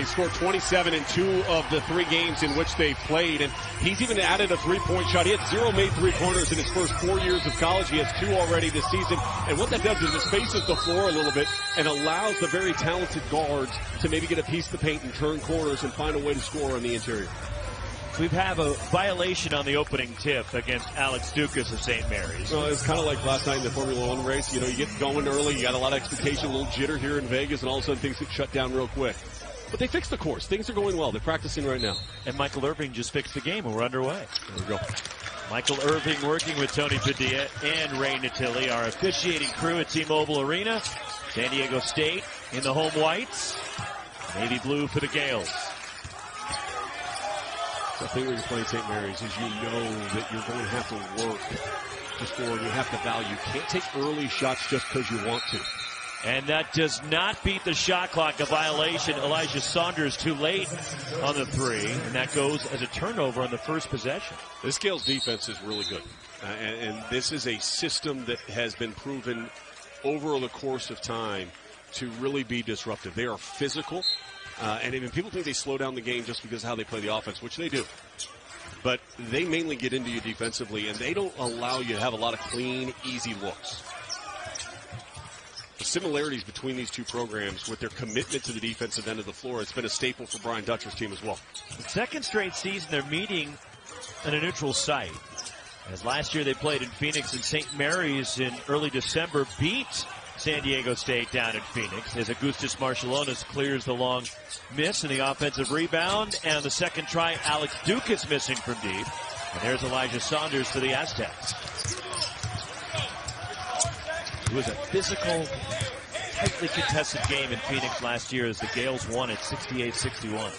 scored 27 in 2 of the 3 games in which they played, and he's even added a three-point shot. He had 0 made three-pointers in his first 4 years of college. He has 2 already this season, and what that does is it spaces the floor a little bit and allows the very talented guards to maybe get a piece of the paint and turn corners and find a way to score on the interior. We have a violation on the opening tip against Alex Dukas of St. Mary's. Well, it's kind of like last night in the Formula One race. You know, you get going early, you got a lot of expectation, a little jitter here in Vegas, and all of a sudden things get shut down real quick. But they fixed the course. Things are going well. They're practicing right now. And Michael Irving just fixed the game, and we're underway. There we go. Michael Irving working with Tony Padilla and Ray Natili, our officiating crew at T-Mobile Arena. San Diego State in the home whites. Navy blue for the Gales. The thing when you're playing St. Mary's is you know that you're going to have to work to score, and you have to value. You can't take early shots just because you want to. And that does not beat the shot clock. A violation. Elijah Saunders too late on the 3, and that goes as a turnover on the first possession. This Gales defense is really good, and this is a system that has been proven over the course of time to really be disruptive. They are physical. And even people think they slow down the game just because of how they play the offense, which they do. But they mainly get into you defensively, and they don't allow you to have a lot of clean, easy looks. The similarities between these two programs with their commitment to the defensive end of the floor, it's been a staple for Brian Dutcher's team as well. The second straight season they're meeting in a neutral site. As last year they played in Phoenix, and St. Mary's in early December beat San Diego State down in Phoenix as Augustus Marciulionis clears the long miss in the offensive rebound. And on the second try, Alex Dukas missing from deep. And there's Elijah Saunders for the Aztecs. It was a physical, tightly contested game in Phoenix last year as the Gales won at 68-61.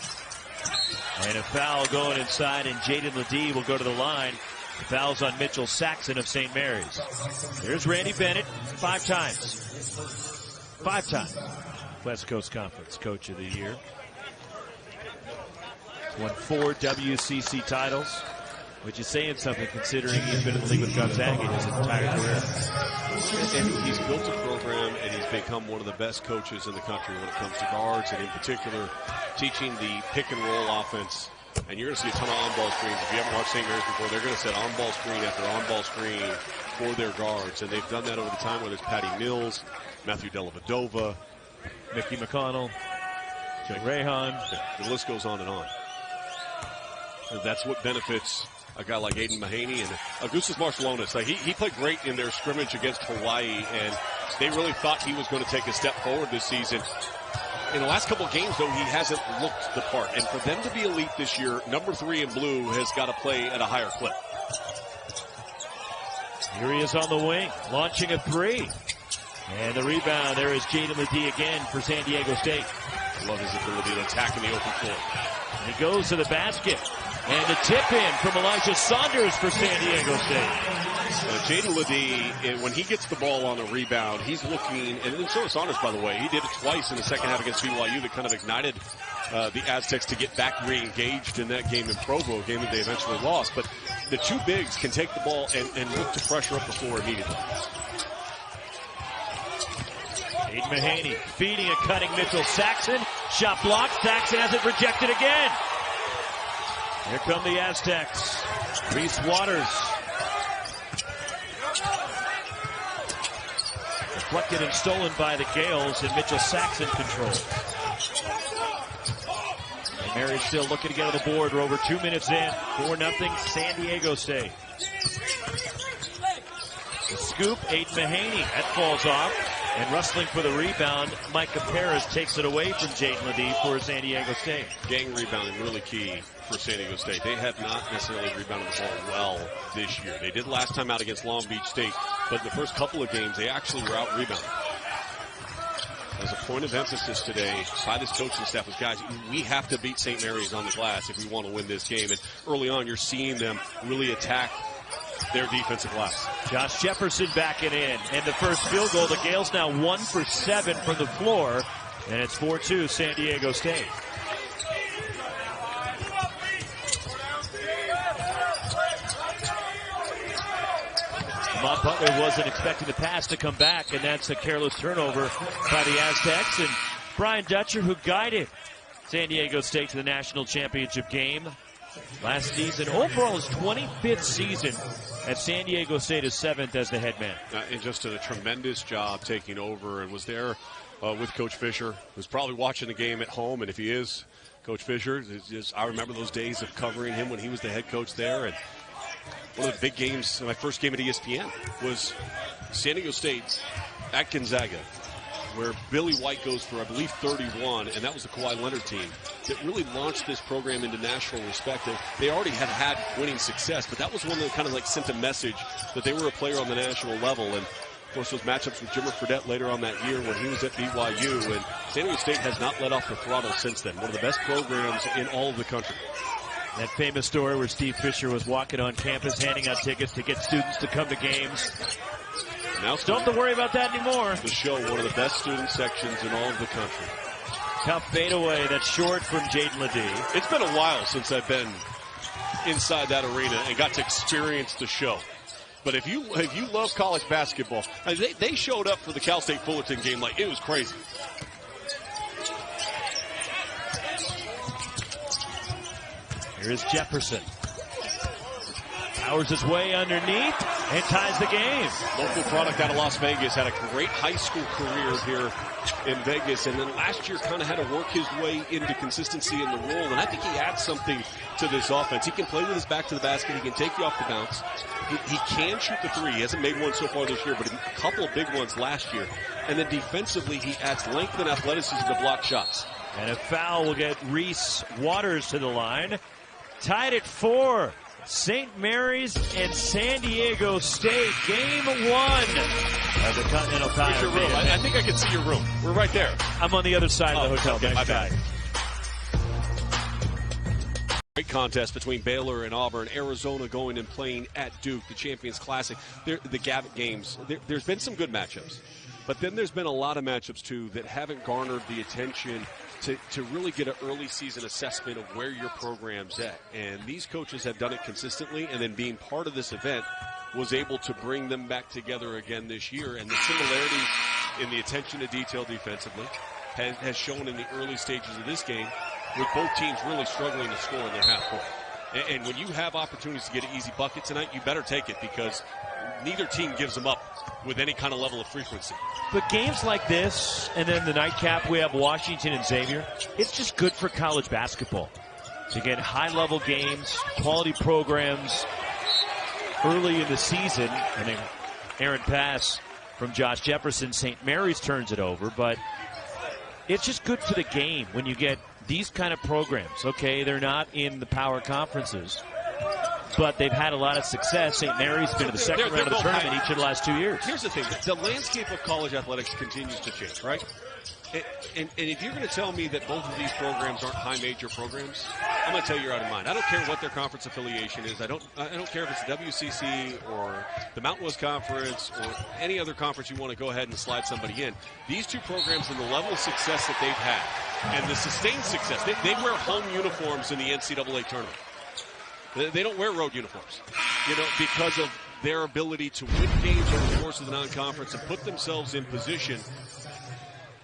And a foul going inside, and Jaden Ledee will go to the line. The foul's on Mitchell Saxon of St. Mary's. There's Randy Bennett, 5 times. 5 times. West Coast Conference Coach of the Year. Won 4 WCC titles, which is saying something considering he's been in the league with Gonzaga his entire career. And he's built a program, and he's become one of the best coaches in the country when it comes to guards, and in particular, teaching the pick-and-roll offense. And you're going to see a ton of on-ball screens. If you haven't watched St. Mary's before, they're going to set on-ball screen after on-ball screen for their guards. And they've done that over the time, whether it's Patty Mills, Matthew Dellavedova, Mickey McConnell, Joe Rahan. The list goes on and on. And that's what benefits a guy like Aiden Mahaney and Augustus Marciulionis. Like he played great in their scrimmage against Hawaii, and they really thought he was going to take a step forward this season. In the last couple of games, though, he hasn't looked the part. And for them to be elite this year, number 3 in blue has got to play at a higher clip. Here he is on the wing, launching a 3. And the rebound, there is Jaden Ledee again for San Diego State. I love his ability to attack in the open floor. And he goes to the basket. And the tip in from Elijah Saunders for San Diego State. Jaden Ledee, when he gets the ball on a rebound, he's looking, and so is Saunders, by the way. He did it twice in the second half against BYU that kind of ignited the Aztecs to get back re-engaged in that game in Provo, a game that they eventually lost. But the two bigs can take the ball and look to pressure up the floor immediately. Aiden Mahaney feeding and cutting Mitchell Saxon. Shot blocked. Saxon has it rejected again. Here come the Aztecs. Reese Waters. Deflected and stolen by the Gales, and Mitchell Saxon controls. And Mary's still looking to get on the board. We're over 2 minutes in. 4-0 San Diego State. The scoop, Aiden Mahaney. That falls off. And rustling for the rebound, Micah Perez takes it away from Jaden Ledee for San Diego State. Gang rebounding really key for San Diego State. They have not necessarily rebounded the ball well this year. They did last time out against Long Beach State, but the first couple of games, they actually were out rebounding. As a point of emphasis today by this coaching staff was, guys, we have to beat St. Mary's on the glass if we want to win this game. And early on, you're seeing them really attack their defensive glass. Josh Jefferson backing in. And the first field goal, the Gales now 1 for 7 from the floor. And it's 4-2 San Diego State. Lamont Butler wasn't expecting the pass to come back, and that's a careless turnover by the Aztecs. And Brian Dutcher, who guided San Diego State to the national championship game last season. Overall, his 25th season at San Diego State, is 7th as the head man. And just did a tremendous job taking over, and was there with Coach Fisher, who's probably watching the game at home. And if he is, Coach Fisher, I remember those days of covering him when he was the head coach there. And one of the big games, my first game at ESPN, was San Diego State at Gonzaga, where Billy White goes for, I believe, 31, and that was the Kawhi Leonard team that really launched this program into national respect. They already had winning success, but that was one that kind of like sent a message that they were a player on the national level. And of course, those matchups with Jimmer Fredette later on that year when he was at BYU, and San Diego State has not let off the throttle since then. One of the best programs in all of the country. That famous story where Steve Fisher was walking on campus handing out tickets to get students to come to games. Now don't have to worry about that anymore. To show one of the best student sections in all of the country. Tough fadeaway, that's short from Jaden Ledee. It's been a while since I've been inside that arena and got to experience the show. But if you love college basketball, they showed up for the Cal State Fullerton game like it was crazy. Here's Jefferson. Powers his way underneath and ties the game. Local product out of Las Vegas, had a great high school career here in Vegas, and then last year kind of had to work his way into consistency in the role, and I think he adds something to this offense. He can play with his back to the basket. He can take you off the bounce. He can shoot the three. He hasn't made one so far this year, but a couple of big ones last year. And then defensively, he adds length and athleticism to block shots. And a foul will get Reese Waters to the line. Tied at 4. St. Mary's and San Diego State, game 1 of the Continental Tire. Where's your room? I think I can see your room. We're right there. I'm on the other side of the hotel. Okay, Nice guy. Great contest between Baylor and Auburn. Arizona going and playing at Duke, the Champions Classic. The Gavitt games. There's been some good matchups. But then there's been a lot of matchups, too, that haven't garnered the attention to really get an early season assessment of where your program's at. And these coaches have done it consistently, and then being part of this event was able to bring them back together again this year. And the similarities in the attention to detail defensively has shown in the early stages of this game, with both teams really struggling to score in their half court. And when you have opportunities to get an easy bucket tonight, you better take it, because neither team gives them up with any kind of level of frequency. But games like this, and then the nightcap, we have Washington and Xavier, it's just good for college basketball to get high-level games, quality programs early in the season. I mean, errant pass from Josh Jefferson. St. Mary's turns it over, but it's just good for the game when you get these kind of programs. Okay, they're not in the power conferences, but they've had a lot of success. St. Mary's been to the second round of the tournament each of the last 2 years. Here's the thing. The landscape of college athletics continues to change, right? And if you're going to tell me that both of these programs aren't high major programs, I'm going to tell you you're out of mind. I don't care what their conference affiliation is. I don't care if it's the WCC or the Mountain West Conference or any other conference you want to go ahead and slide somebody in. These two programs and the level of success that they've had and the sustained success, they wear home uniforms in the NCAA tournament. They don't wear road uniforms, because of their ability to win games over the course of the non-conference and put themselves in position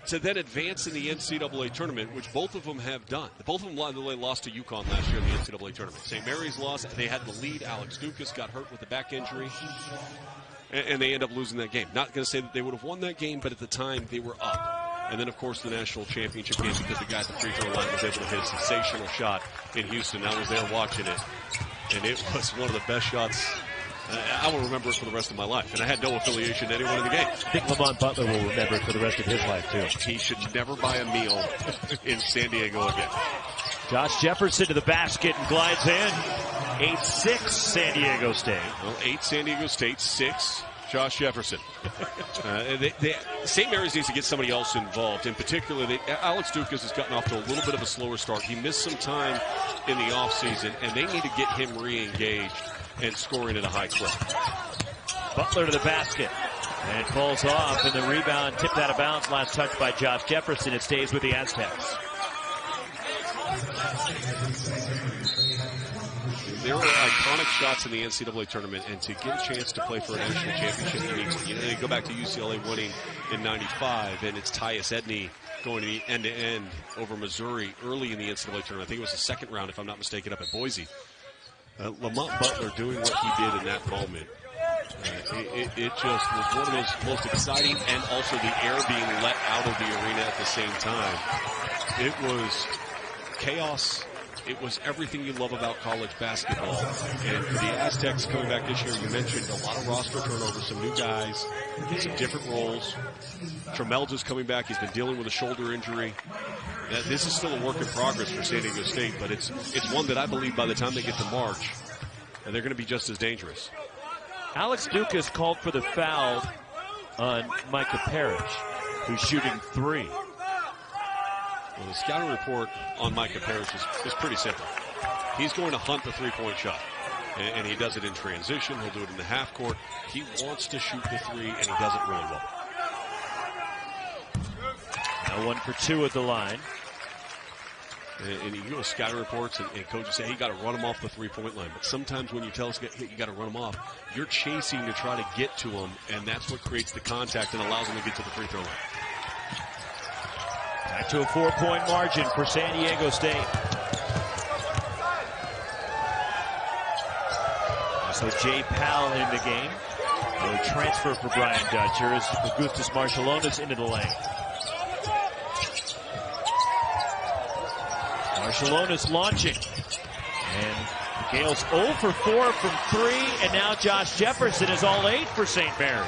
to then advance in the NCAA tournament, which both of them have done. Both of them lost to UConn last year in the NCAA tournament. St. Mary's lost. They had the lead. Alex Dukas got hurt with a back injury, and they end up losing that game. Not going to say that they would have won that game, but at the time they were up. And then, of course, the national championship game, because the guy at the free throw line was able to hit a sensational shot in Houston. I was there watching it, and it was one of the best shots. I will remember it for the rest of my life, and I had no affiliation to anyone in the game. I think Lamont Butler will remember it for the rest of his life, too. He should never buy a meal in San Diego again. Josh Jefferson to the basket and glides in. 8-6 San Diego State. Well, 8 San Diego State, 6 Josh Jefferson. St. Mary's needs to get somebody else involved. In particular, Alex Dukas has gotten off to a little bit of a slower start. He missed some time in the offseason, and they need to get him re-engaged and scoring at a high clip. Butler to the basket. And it falls off, and the rebound tipped out of bounds. Last touch by Josh Jefferson. It stays with the Aztecs. There were iconic shots in the NCAA tournament, and to get a chance to play for a national championship, you go back to UCLA winning in '95, and it's Tyus Edney going end-to-end over Missouri early in the NCAA tournament. I think it was the second round, if I'm not mistaken, up at Boise. Lamont Butler doing what he did in that moment. It just was one of those most exciting, and also the air being let out of the arena at the same time. It was chaos. It was everything you love about college basketball. And for the Aztecs coming back this year, you mentioned a lot of roster turnover, some new guys, some different roles. Trammell just coming back. He's been dealing with a shoulder injury. This is still a work in progress for San Diego State, but it's one that I believe by the time they get to March, they're going to be just as dangerous. Alex Dukas called for the foul on Micah Parrish, who's shooting 3. Well, the scouting report on Micah Parrish is pretty simple. He's going to hunt the three-point shot, and he does it in transition. He'll do it in the half court. He wants to shoot the 3, and he does it really well. Now 1 for 2 at the line. And you go to scouting reports, and coaches say, hey, you got to run him off the three-point line. But sometimes when you tell us you got to run him off, you're chasing to try to get to him, and that's what creates the contact and allows him to get to the free throw line. Back to a 4-point margin for San Diego State. So Jay Powell in the game. A transfer for Brian Dutcher as Augustus Marciulionis into the lane. Marciulionis launching. And the Gales 0 for 4 from 3. And now Josh Jefferson is all 8 for St. Mary's.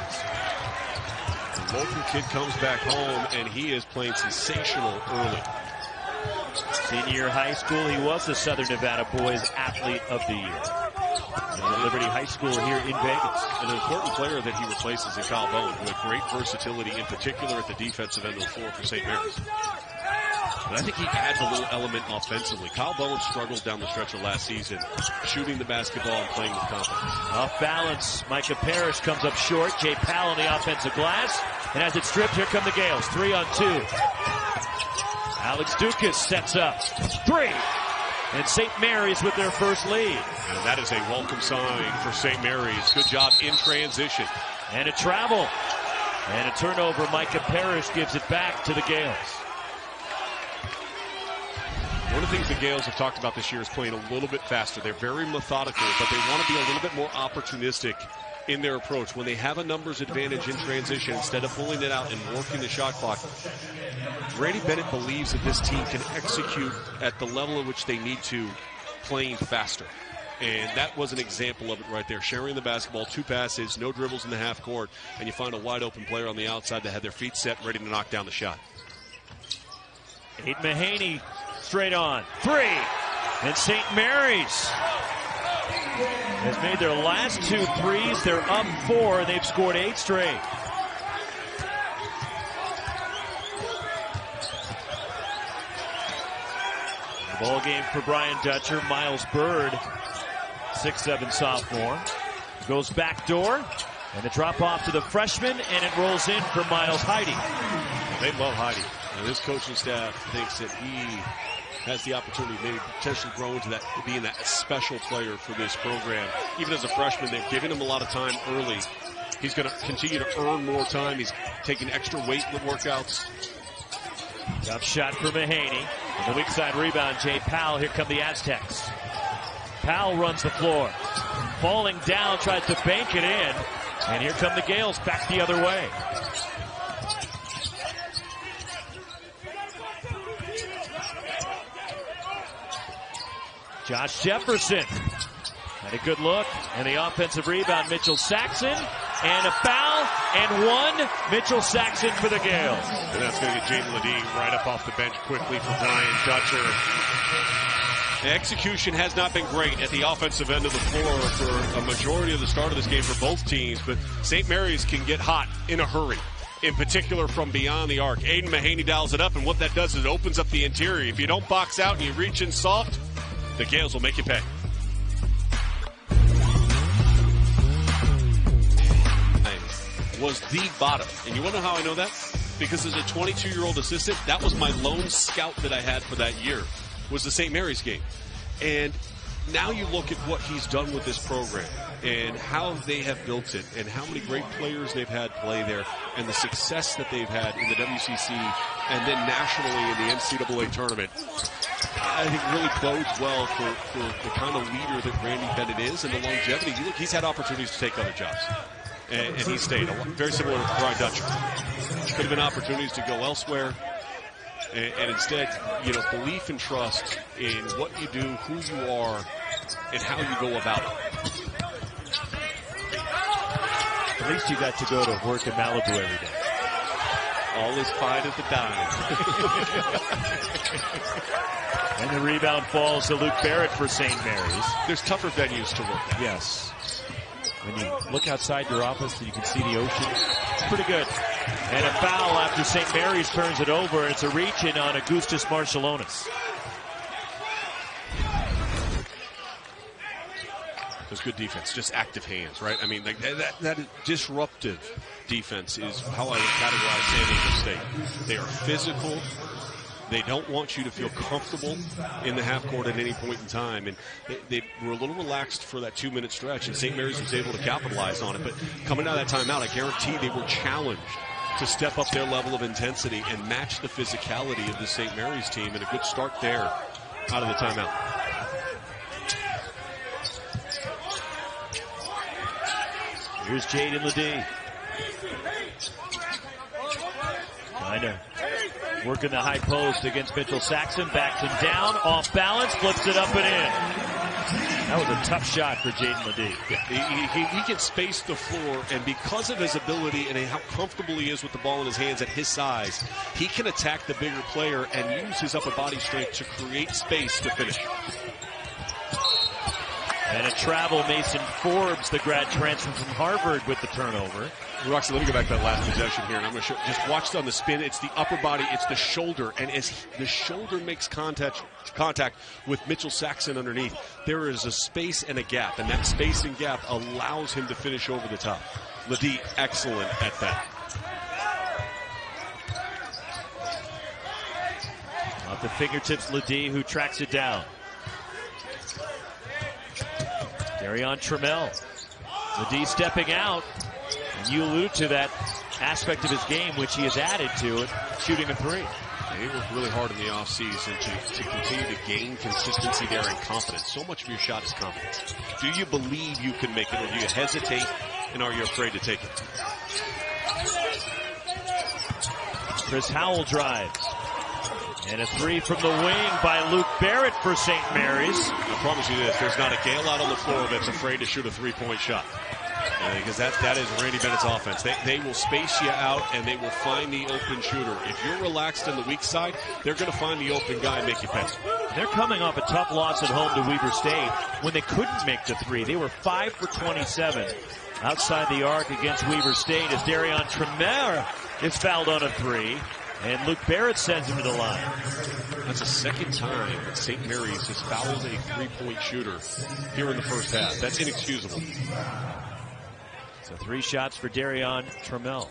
The local kid comes back home, and he is playing sensational early. Senior high school, he was the Southern Nevada Boys Athlete of the Year. At Liberty High School here in Vegas. An important player that he replaces in Kyle Bowen, who had great versatility, in particular at the defensive end of the floor for St. Mary's. But I think he adds a little element offensively. Kyle Bowen struggled down the stretch of last season, shooting the basketball and playing with confidence. Off balance, Micah Parrish comes up short. Jay Powell on the offensive glass. And as it's stripped, here come the Gales. 3 on 2. Alex Dukas sets up. 3. And St. Mary's with their first lead. And that is a welcome sign for St. Mary's. Good job in transition. And a travel. And a turnover. Micah Parrish gives it back to the Gales. One of the things the Gales have talked about this year is playing a little bit faster. They're very methodical, but they want to be a little bit more opportunistic in their approach. When they have a numbers advantage in transition, instead of pulling it out and working the shot clock, Randy Bennett believes that this team can execute at the level at which they need to, playing faster. And that was an example of it right there. Sharing the basketball, 2 passes, no dribbles in the half court, and you find a wide open player on the outside that had their feet set, ready to knock down the shot. Aiden Mahaney straight on. 3. And St. Mary's has made their last 2 threes. They're up 4. They've scored 8 straight. The ball game for Brian Dutcher. Miles Bird, 6'7" sophomore, goes backdoor. And the drop off to the freshman, and it rolls in for Miles Heide. They love Heide. And this coaching staff thinks that he has the opportunity to maybe potentially grow into that, being that special player for this program. Even as a freshman, they've given him a lot of time early. He's going to continue to earn more time. He's taking extra weight with workouts. Tough shot for Mahaney. And the weak side rebound, Jay Powell. Here come the Aztecs. Powell runs the floor. Falling down, tries to bank it in. And here come the Gales back the other way. Josh Jefferson had a good look, and the offensive rebound, Mitchell Saxon, and a foul, and 1, Mitchell Saxon for the Gales. And that's going to get Jaden Ledee right up off the bench quickly for Brian Dutcher. The execution has not been great at the offensive end of the floor for a majority of the start of this game for both teams, but St. Mary's can get hot in a hurry, in particular from beyond the arc. Aiden Mahaney dials it up, and what that does is it opens up the interior. If you don't box out and you reach in soft, the Gales will make you pay. Was the bottom. And you want to know how I know that? Because as a 22-year-old assistant, that was my lone scout that I had for that year, was the St. Mary's game. And now you look at what he's done with this program and how they have built it and how many great players they've had play there and the success that they've had in the WCC and then nationally in the NCAA tournament. I think really bodes well for the kind of leader that Randy Bennett is and the longevity. Look, he's had opportunities to take other jobs, and he stayed. Very similar to Brian Dutcher. Could have been opportunities to go elsewhere. And instead, belief and trust in what you do, who you are, and how you go about it. At least you got to go to work in Malibu every day. All is fine at the dime. And the rebound falls to Luke Barrett for St. Mary's. There's tougher venues to work at. Yes. When you look outside your office and you can see the ocean, it's pretty good. And a foul after St. Mary's turns it over. It's a reach-in on Augustus Marcialonis. That's good defense, just active hands, right? I mean, like that disruptive defense is how I would categorize San Diego State. They are physical. They don't want you to feel comfortable in the half court at any point in time. And they were a little relaxed for that 2-minute stretch, and St. Mary's was able to capitalize on it. But coming out of that timeout, I guarantee they were challenged to step up their level of intensity and match the physicality of the St. Mary's team. And a good start there out of the timeout. Here's Jaden Ledee. Working the high post against Mitchell Saxon. Backs him down, off balance, flips it up and in. That was a tough shot for Jaden Ledee. He can space the floor, and because of his ability and how comfortable he is with the ball in his hands at his size, he can attack the bigger player and use his upper body strength to create space to finish. And a travel, Mason Forbes, the grad transfer from Harvard, with the turnover. Roxy, let me go back to that last possession here, and I'm going to just watch on the spin. It's the upper body, it's the shoulder, and as the shoulder makes contact with Mitchell Saxon underneath, there is a space and a gap, and that space and gap allows him to finish over the top. Ledee, excellent at that. Off the fingertips, Ledee, who tracks it down. Darion Trammell. Ledee stepping out. And you allude to that aspect of his game, which he has added to it, shooting a three. And he worked really hard in the offseason to continue to gain consistency there and confidence. So much of your shot is confidence. Do you believe you can make it, or do you hesitate, and are you afraid to take it? Chris Howell drives. And a three from the wing by Luke Barrett for St. Mary's. I promise you this, there's not a Gale out on the floor that's afraid to shoot a three-point shot. Because that is Randy Bennett's offense. They will space you out, and they will find the open shooter. If you're relaxed on the weak side, they're going to find the open guy and make you pay. They're coming off a tough loss at home to Weber State when they couldn't make the three. They were 5 for 27 outside the arc against Weber State as Darion Trammell is fouled on a three. And Luke Barrett sends him to the line. That's the second time that St. Mary's has fouled a three-point shooter here in the first half. That's inexcusable. So 3 shots for Darion Trammell.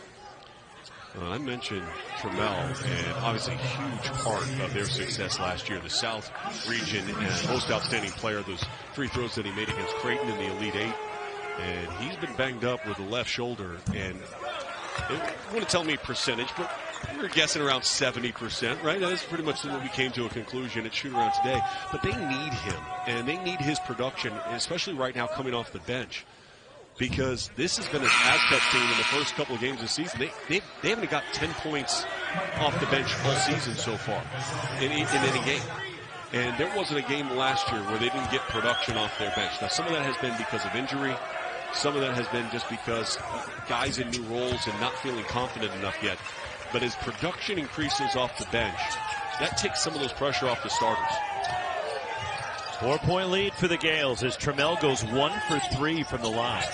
I mentioned Trammell, and obviously a huge part of their success last year. The South region and most outstanding player. Those free throws that he made against Creighton in the Elite Eight. And he's been banged up with the left shoulder. And they wouldn't tell me percentage, but we're guessing around 70%, right? That is pretty much what we came to a conclusion at shoot-around today. But they need him, and they need his production, especially right now coming off the bench. Because this has been an Aztecs team in the first couple of games of the season. They haven't got 10 points off the bench all season so far in any game. And there wasn't a game last year where they didn't get production off their bench. Now, some of that has been because of injury. Some of that has been just because guys in new roles and not feeling confident enough yet. But as production increases off the bench, that takes some of those pressure off the starters. 4-point lead for the Gales as Trammell goes 1 for 3 from the line.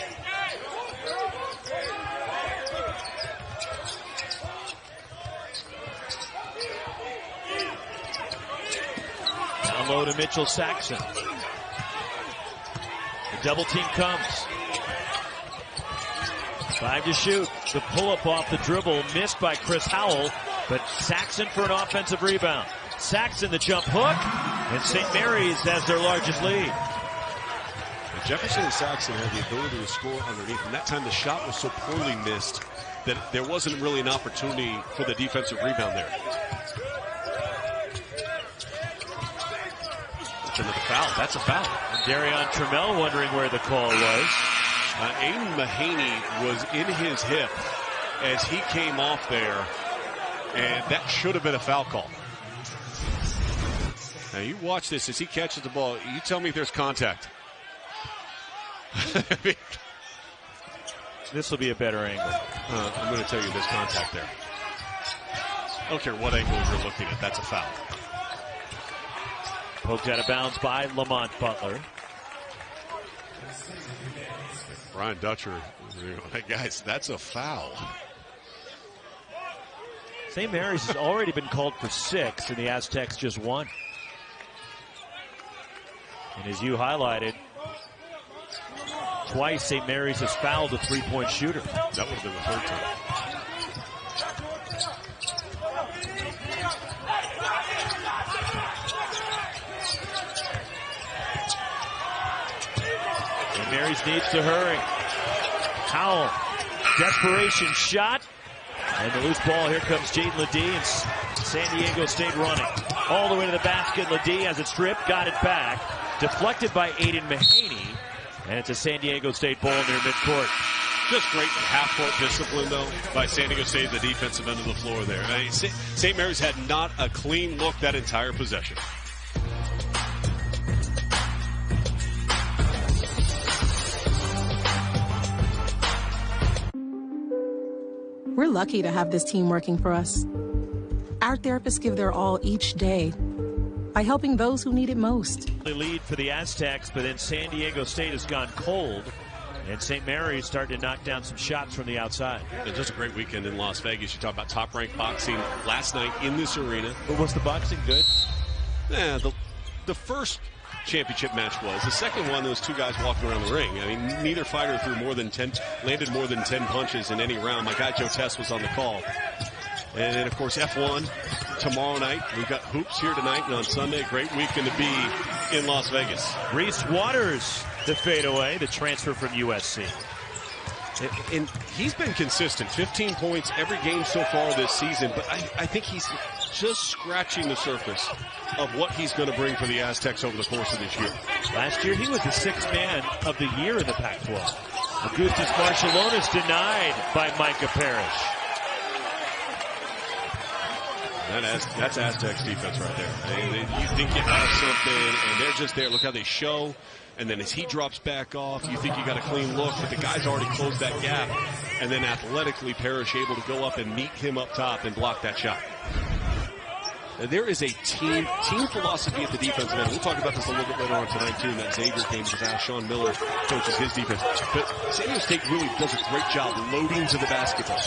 Down low to Mitchell Saxon. The double team comes. 5 to shoot. The pull-up off the dribble missed by Chris Howell, but Saxon for an offensive rebound. Saxon the jump hook, and St. Mary's has their largest lead. Jefferson and Saxon had the ability to score underneath, and that time the shot was so poorly missed that there wasn't really an opportunity for the defensive rebound there. That's another foul. That's a foul. And Darion Trammell wondering where the call was. Aiden Mahaney was in his hip as he came off there, and that should have been a foul call. Now you watch this as he catches the ball. You tell me if there's contact. This will be a better angle. I'm going to tell you there's contact there. I don't care what angle you're looking at. That's a foul. Poked out of bounds by Lamont Butler. Brian Dutcher, guys, that's a foul. St. Mary's has already been called for 6, and the Aztecs just 1. And as you highlighted, twice St. Mary's has fouled a three-point shooter. That would have been the third time. St. Mary's needs to hurry. Howell, desperation shot. And the loose ball, here comes Jaden Ledee, and San Diego State running. All the way to the basket, Ledee has it stripped, got it back. Deflected by Aiden Mahaney, and it's a San Diego State ball near midcourt. Just great half-court discipline, though, by San Diego State, the defensive end of the floor there. I mean, St. Mary's had not a clean look that entire possession. We're lucky to have this team working for us. Our therapists give their all each day by helping those who need it most. The lead for the Aztecs, but then San Diego State has gone cold, and St. Mary's starting to knock down some shots from the outside. And just a great weekend in Las Vegas. You talk about top-ranked boxing last night in this arena. But was the boxing good? Yeah, the first championship match was. The second one, those two guys walking around the ring. I mean, neither fighter landed more than 10 punches in any round. My guy Joe Tess was on the call. And then, of course, F1 tomorrow night. We've got hoops here tonight and on Sunday. Great weekend to be in Las Vegas. Reese Waters, the fadeaway, the transfer from USC. And he's been consistent. 15 points every game so far this season. But I think he's just scratching the surface of what he's going to bring for the Aztecs over the course of this year. Last year, he was the 6th man of the year in the Pac-12. Augustus Marciulionis denied by Micah Parrish. That's Aztecs defense right there. You think you have something, and they're just there. Look how they show. And then as he drops back off, you think you got a clean look, but the guy's already closed that gap. And then athletically, Parrish able to go up and meet him up top and block that shot. There is a team philosophy at the defensive end. We'll talk about this a little bit later on tonight, too, in that Xavier game because Sean Miller coaches his defense. But San Diego State really does a great job loading to the basketball.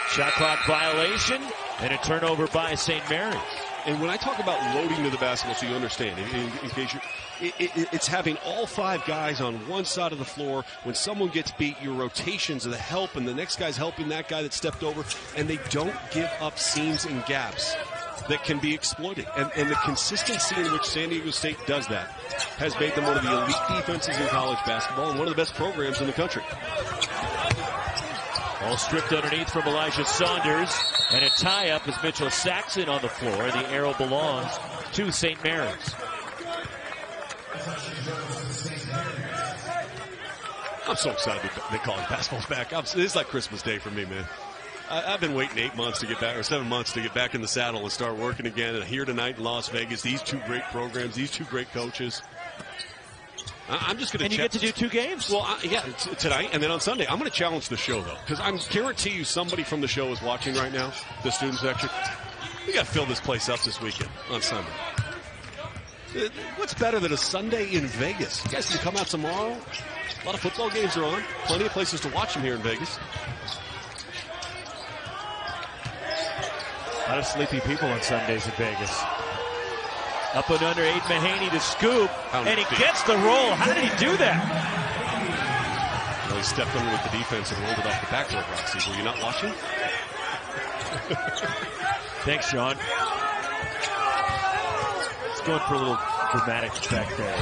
Shot clock violation and a turnover by St. Mary's. And when I talk about loading to the basketball, so you understand, in case it's having all 5 guys on one side of the floor. When someone gets beat, your rotations are the help, and the next guy's helping that guy that stepped over, and they don't give up seams and gaps that can be exploited. And the consistency in which San Diego State does that has made them one of the elite defenses in college basketball and one of the best programs in the country. All stripped underneath from Elijah Saunders. And a tie-up is Mitchell Saxon on the floor. The arrow belongs to St. Mary's. I'm so excited that college basketball's back. This is like Christmas Day for me, man. I've been waiting 8 months to get back, or 7 months to get back in the saddle and start working again. And here tonight in Las Vegas, these 2 great programs, these 2 great coaches. I'm just going to. And you get to do 2 games. Well, yeah, tonight and then on Sunday. I'm going to challenge the show though, because I guarantee you somebody from the show is watching right now. The student section. We got to fill this place up this weekend on Sunday. What's better than a Sunday in Vegas? You guys can come out tomorrow. A lot of football games are on. Plenty of places to watch them here in Vegas. A lot of sleepy people on Sundays in Vegas. Up and under, Aiden Mahaney to scoop, and he gets the roll. How did he do that? Well, he stepped under with the defense and rolled it off the backboard, Roxy. Were you not watching? Thanks, Sean. going for a little dramatic effect there.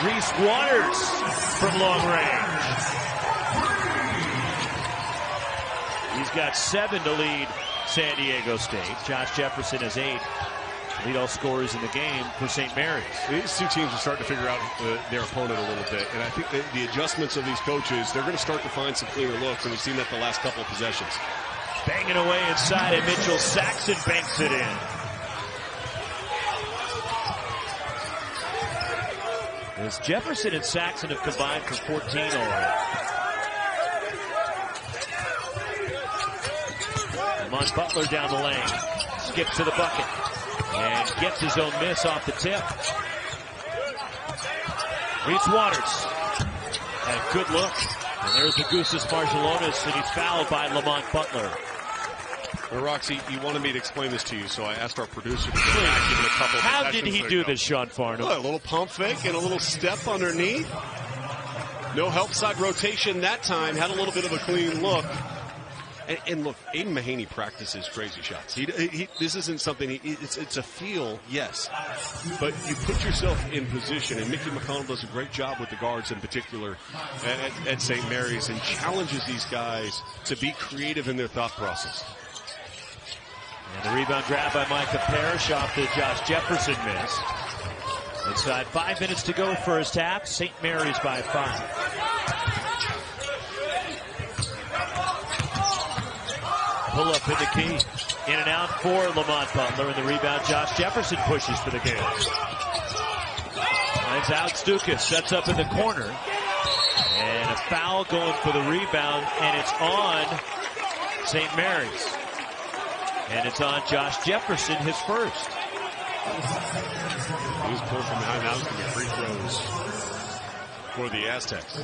Reese Waters from long range. He's got 7 to lead San Diego State. Josh Jefferson has 8. Lead all scorers in the game for St. Mary's. These two teams are starting to figure out their opponent a little bit. And I think that the adjustments of these coaches, they're going to start to find some cleaner looks. And we've seen that the last couple of possessions. Banging away inside, and Mitchell Saxon banks it in. As Jefferson and Saxon have combined for 14 already. Lamont Butler down the lane. Skips to the bucket. And gets his own miss off the tip. Reese Waters. And a good look. And there's Augustus Marjolonis, and he's fouled by Lamont Butler. Well, Roxy, you wanted me to explain this to you, so I asked our producer to give it a couple of How did he do this, Sean Farnham? A little pump fake and a little step underneath. No help side rotation that time. Had a little bit of a clean look. And look, Aiden Mahaney practices crazy shots. This isn't something, it's a feel, yes. But you put yourself in position, and Mickey McConnell does a great job with the guards in particular at St. Mary's, and challenges these guys to be creative in their thought process. And the rebound grab by Micah Parrish off the Josh Jefferson miss. Inside 5 minutes to go first half. St. Mary's by 5. Pull up in the key. In and out for Lamont Butler. And the rebound, Josh Jefferson pushes for the game. Finds Alex Dukas. Sets up in the corner. And a foul going for the rebound. And it's on St. Mary's. And it's on Josh Jefferson, his first. He was pulled from behind. Now it's going to be free throws for the Aztecs.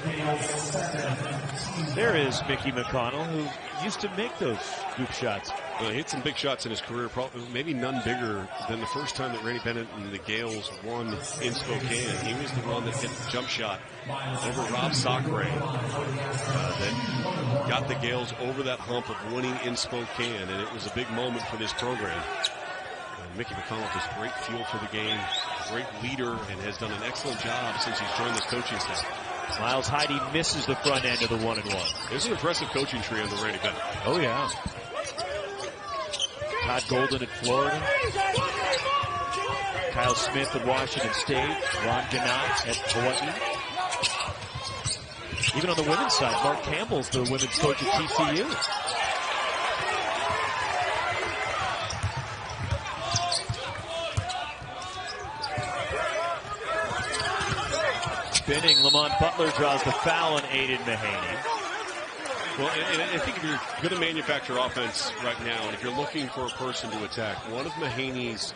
There is Mickey McConnell, who used to make those hoop shots. Well, he hit some big shots in his career, probably, maybe none bigger than the first time that Randy Bennett and the Gales won in Spokane. He was the one that hit the jump shot over Rob Sacre that got the Gales over that hump of winning in Spokane, and it was a big moment for this program. Mickey McConnell has great feel for the game, great leader, and has done an excellent job since he's joined this coaching staff. Miles Heide misses the front end of the 1-and-1. There's an impressive coaching tree under Randy Bennett. Oh, yeah. Todd Golden at Florida. Kyle Smith at Washington State. Ron Gannott at Hawaii. Even on the women's side, Mark Campbell's the women's coach at TCU. Spinning, Lamont Butler draws the foul on Aiden Mahaney. Well, and I think if you're going to manufacture offense right now, and if you're looking for a person to attack, one of Mahaney's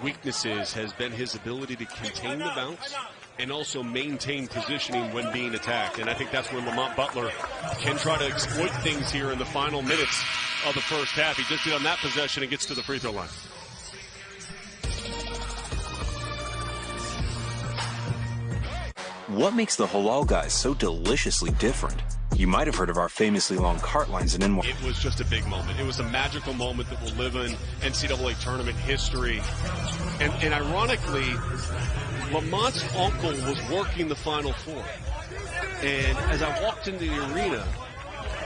weaknesses has been his ability to contain the bounce and also maintain positioning when being attacked. And I think that's where Lamont Butler can try to exploit things here in the final minutes of the first half. He just did on that possession and gets to the free throw line. What makes the Halal Guys so deliciously different? You might have heard of our famously long cart lines in NY. It was just a big moment. It was a magical moment that will live in NCAA tournament history. And ironically, Lamont's uncle was working the Final Four. And as I walked into the arena,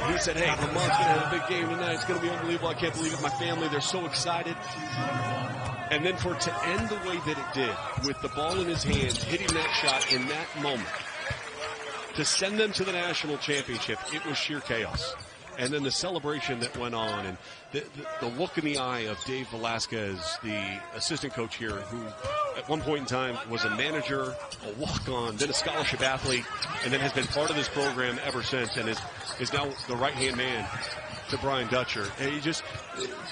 he said, hey, Lamont's going to have a big game tonight. It's going to be unbelievable. I can't believe it. My family, they're so excited. And then for it to end the way that it did, with the ball in his hands, hitting that shot in that moment, to send them to the national championship, it was sheer chaos. And then the celebration that went on, and the look in the eye of Dave Velasquez, the assistant coach here, who at one point in time was a manager, a walk-on, then a scholarship athlete, and then has been part of this program ever since, and is now the right-hand man to Brian Dutcher. And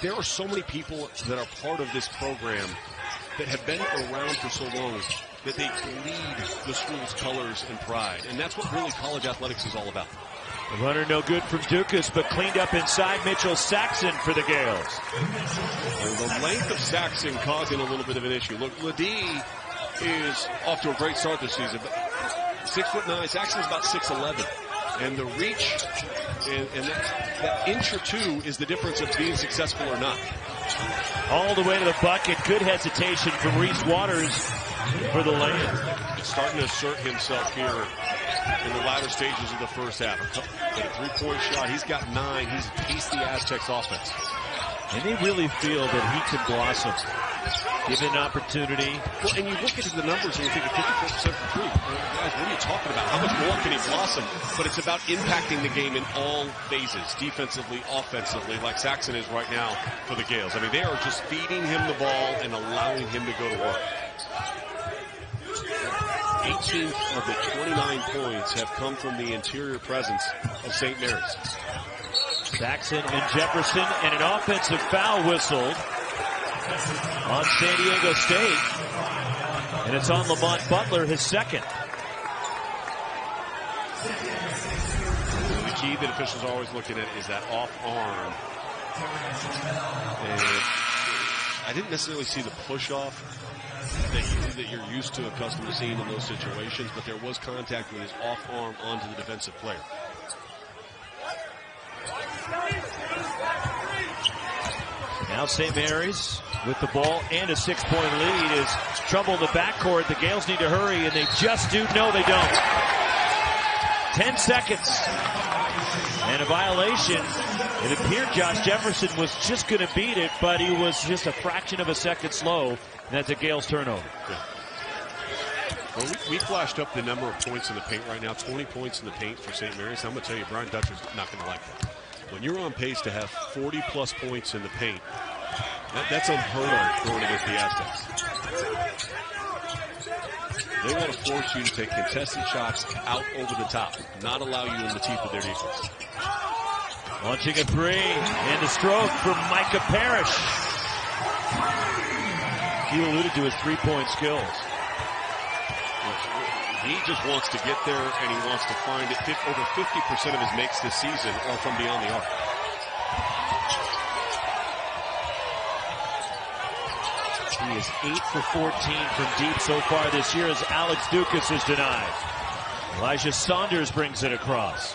there are so many people that are part of this program that have been around for so long that they bleed the school's colors and pride. And that's what really college athletics is all about. The runner no good from Dukas, but cleaned up inside. Mitchell Saxon for the Gales. And the length of Saxon causing a little bit of an issue. Look, Ledee is off to a great start this season. 6'9", Saxon's about 6'11". And the reach and that inch or two is the difference of being successful or not. All the way to the bucket. Good hesitation from Reese Waters. for the lane. He's starting to assert himself here in the latter stages of the first half. With a three-point shot, he's got 9. He's paced the Aztecs offense. And they really feel that he can blossom. Given an opportunity. Well, and you look at the numbers and you think 54% for three. Guys, what are you talking about? How much more can he blossom? But it's about impacting the game in all phases, defensively, offensively, like Saxon is right now for the Gales. I mean, they are just feeding him the ball and allowing him to go to work. 18 of the 29 points have come from the interior presence of St. Mary's. Saxon and Jefferson, and an offensive foul whistled on San Diego State. And it's on Lamont Butler, his second. The key that officials are always looking at is that off arm. And I didn't necessarily see the push off that you're used to, accustomed to seeing in those situations, but there was contact with his off arm onto the defensive player. Now St. Mary's with the ball and a 6-point lead is trouble in the backcourt. The Gales need to hurry, and they just do. No, they don't. 10 seconds. And a violation. It appeared Josh Jefferson was just going to beat it, but he was just a fraction of a second slow. And that's a Gales turnover. Yeah. Well, we flashed up the number of points in the paint right now. 20 points in the paint for St. Mary's. I'm going to tell you, Brian Dutcher's not going to like that. When you're on pace to have 40-plus points in the paint, that's unheard of going against the Aztecs. They want to force you to take contested shots out over the top, not allow you in the teeth of their defense. Launching a three, and the stroke from Micah Parrish. He alluded to his three-point skills. He just wants to get there, and he wants to find it. Over 50% of his makes this season are from beyond the arc. He is 8 for 14 from deep so far this year as Alex Dukas is denied. Elijah Saunders brings it across.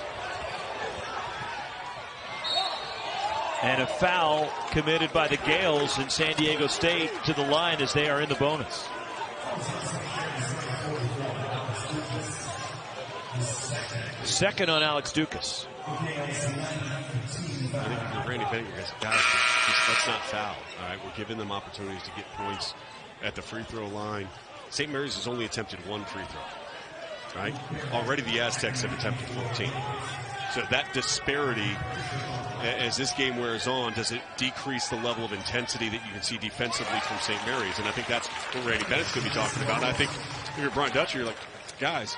And a foul committed by the Gales in San Diego State to the line as they are in the bonus. Second on Alex Dukas. I think Randy Benninger goes, guys, let's not foul. All right, we're giving them opportunities to get points at the free throw line. St. Mary's has only attempted 1 free throw. Right? Already the Aztecs have attempted 14. So that disparity, as this game wears on, does it decrease the level of intensity that you can see defensively from St. Mary's? And I think that's what Randy Bennett's going to be talking about. And I think if you're Brian Dutcher, you're like, guys,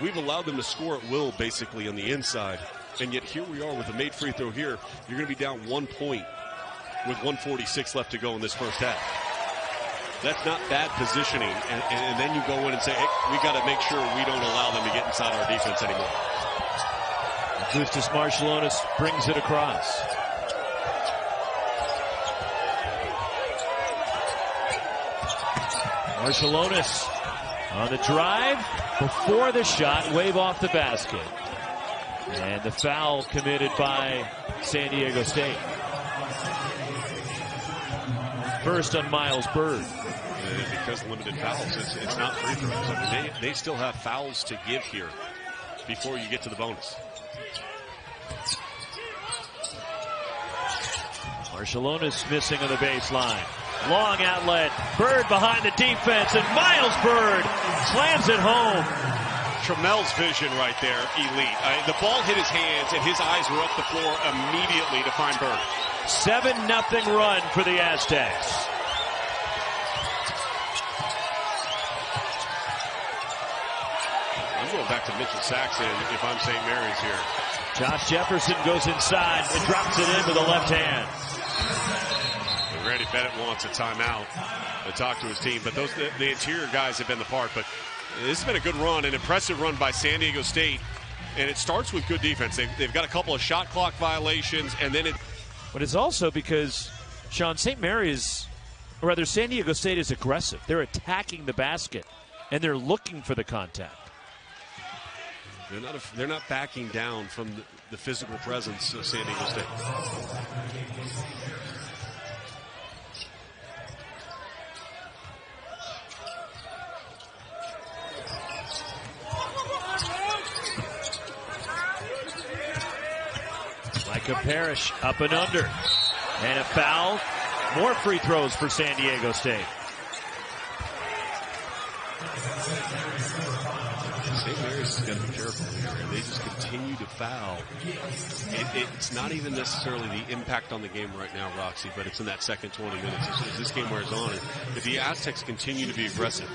we've allowed them to score at will basically on the inside. And yet here we are with a made free throw here. You're going to be down 1 point with 1:46 left to go in this first half. That's not bad positioning. And then you go in and say, hey, we got to make sure we don't allow them to get inside our defense anymore. Augustus Marshallonis brings it across. Marshallonis on the drive before the shot, wave off the basket. And the foul committed by San Diego State. First on Miles Bird. Because limited fouls, it's not free throws. I mean, they still have fouls to give here before you get to the bonus. Marshallonis missing on the baseline. Long outlet. Bird behind the defense, and Miles Bird slams it home. Tramel's vision right there, elite. The ball hit his hands, and his eyes were up the floor immediately to find Bird. 7-0 run for the Aztecs. I'm going back to Mitchell Saxon if I'm St. Mary's here. Josh Jefferson goes inside and drops it in with the left hand. And Randy Bennett wants a timeout to talk to his team, but the interior guys have been the part. But this has been a good run, an impressive run by San Diego State, and it starts with good defense. They've got a couple of shot clock violations, and then But it's also because, Sean, St. Mary's, or rather San Diego State is aggressive. They're attacking the basket, and they're looking for the contact. They're not backing down from the physical presence of San Diego State. Micah Parrish up and under. And a foul. More free throws for San Diego State. St. Mary's has got to be careful here. They just continue to foul. It's not even necessarily the impact on the game right now, Roxy, but it's in that second 20 minutes as this game wears on. If the Aztecs continue to be aggressive,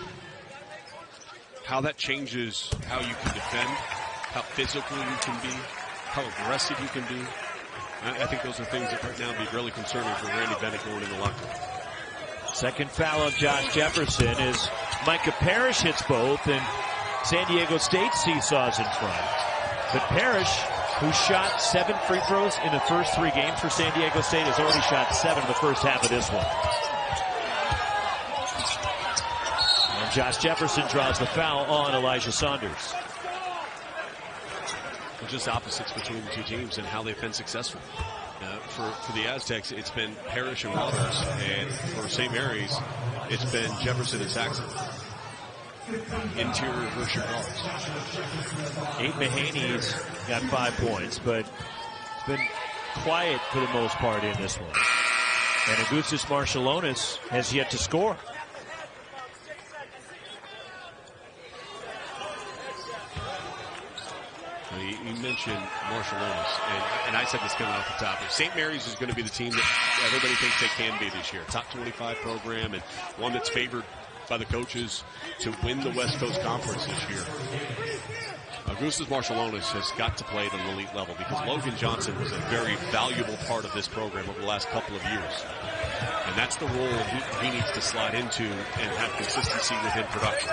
how that changes how you can defend, how physical you can be, how aggressive you can be. I think those are things that right now would be really concerning for Randy Bennett going in the locker room. Second foul of Josh Jefferson as Micah Parrish hits both, and San Diego State seesaws in front. But Parrish, who shot 7 free throws in the first 3 games for San Diego State, has already shot 7 in the first half of this one. And Josh Jefferson draws the foul on Elijah Saunders. Just opposites between the two teams and how they've been successful. For the Aztecs, it's been Parrish and Waters, and for St. Mary's, it's been Jefferson and Saxon. Interior versus your guards. Abe Mahaney's got 5 points, but it's been quiet for the most part in this one. And Augustus Marshallonis has yet to score. You mentioned Marshallonis, and I said this coming off the top. If St. Mary's is going to be the team that everybody thinks they can be this year, top 25 program, and one that's favored by the coaches to win the West Coast Conference this year, Augustus Marshallonis has got to play at an elite level because Logan Johnson was a very valuable part of this program over the last couple of years. And that's the role he needs to slide into and have consistency within production.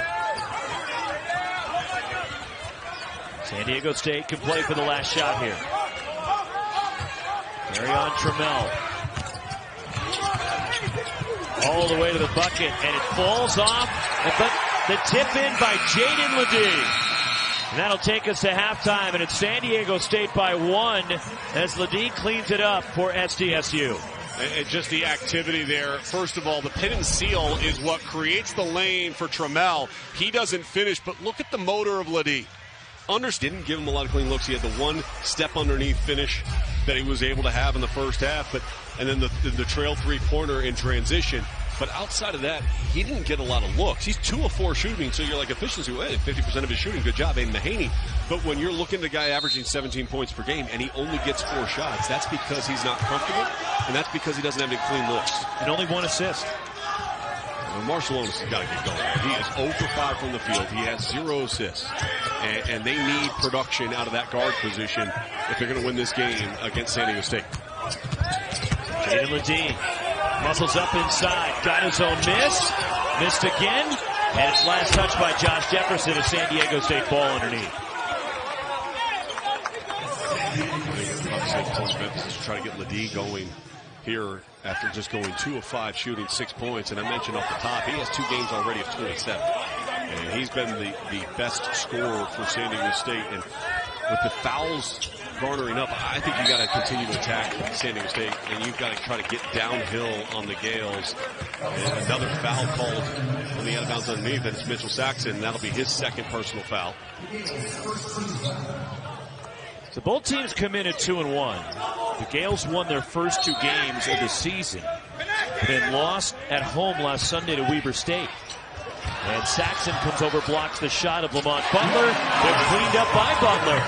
San Diego State can play for the last shot here. Marion Trammell. All the way to the bucket, and it falls off. But the tip in by Jaden Ledee. And that'll take us to halftime, and it's San Diego State by 1 as Ledee cleans it up for SDSU. And just the activity there. First of all, the pin and seal is what creates the lane for Trammell. He doesn't finish, but look at the motor of Ledee. Didn't give him a lot of clean looks. He had the one step underneath finish that he was able to have in the first half, and then the trail 3-pointer in transition. But outside of that, he didn't get a lot of looks. He's 2 of 4 shooting, so you're like efficiency, 50% of his shooting. Good job, Aiden Mahaney. But when you're looking at a guy averaging 17 points per game and he only gets 4 shots, that's because he's not comfortable, and that's because he doesn't have any clean looks. And only 1 assist. Marshallonis has got to get going. He is 0 for 5 from the field. He has 0 assists. And they need production out of that guard position if they're going to win this game against San Diego State. Jaden Ledee muscles up inside. Got his own miss. Missed again. And it's last touch by Josh Jefferson as San Diego State ball underneath. Obviously, Coach Memphis is trying to get Ledee going here after just going 2 of 5 shooting 6 points. And I mentioned off the top, he has 2 games already of 27. And he's been the best scorer for San Diego State. And with the fouls garnering up, I think you got to continue to attack San Diego State, and you've got to try to get downhill on the Gales. And another foul called on the out of bounds underneath, and it's Mitchell Saxon. That'll be his second personal foul. So both teams come in at 2-1. The Gales won their first 2 games of the season, then lost at home last Sunday to Weber State. And Saxon comes over, blocks the shot of Lamont Butler. They're cleaned up by Butler.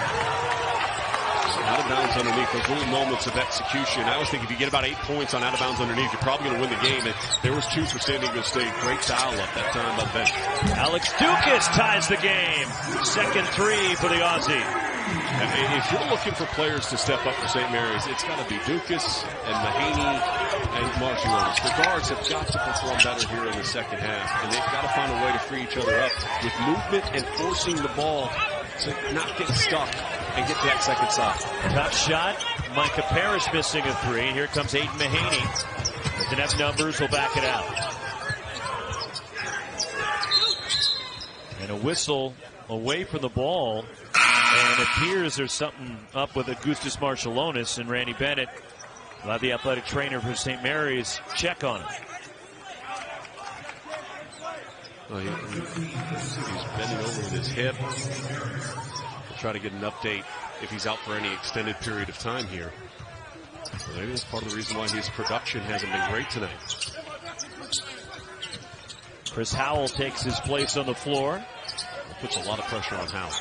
Out of bounds underneath, those little moments of execution. I always think if you get about 8 points on out of bounds underneath, you're probably going to win the game. And there was 2 for San Diego State. Great foul up that time by the bench. Alex Dukas ties the game. Second 3 for the Aussie. If you're looking for players to step up for St. Mary's, it's got to be Dukas and Mahaney and Marshallonis. The guards have got to perform better here in the second half, and they've got to find a way to free each other up with movement and forcing the ball to not get stuck and get to that second side. Top shot, Micah Parrish missing a 3. Here comes Aiden Mahaney. Doesn't have numbers, will back it out. And a whistle away from the ball. And it appears there's something up with Augustus Marshallonis, and Randy Bennett will have the athletic trainer for St. Mary's check on him. Well, he's bending over with his hip. We'll try to get an update if he's out for any extended period of time here. So maybe that's part of the reason why his production hasn't been great tonight. Chris Howell takes his place on the floor. Puts a lot of pressure on Howell.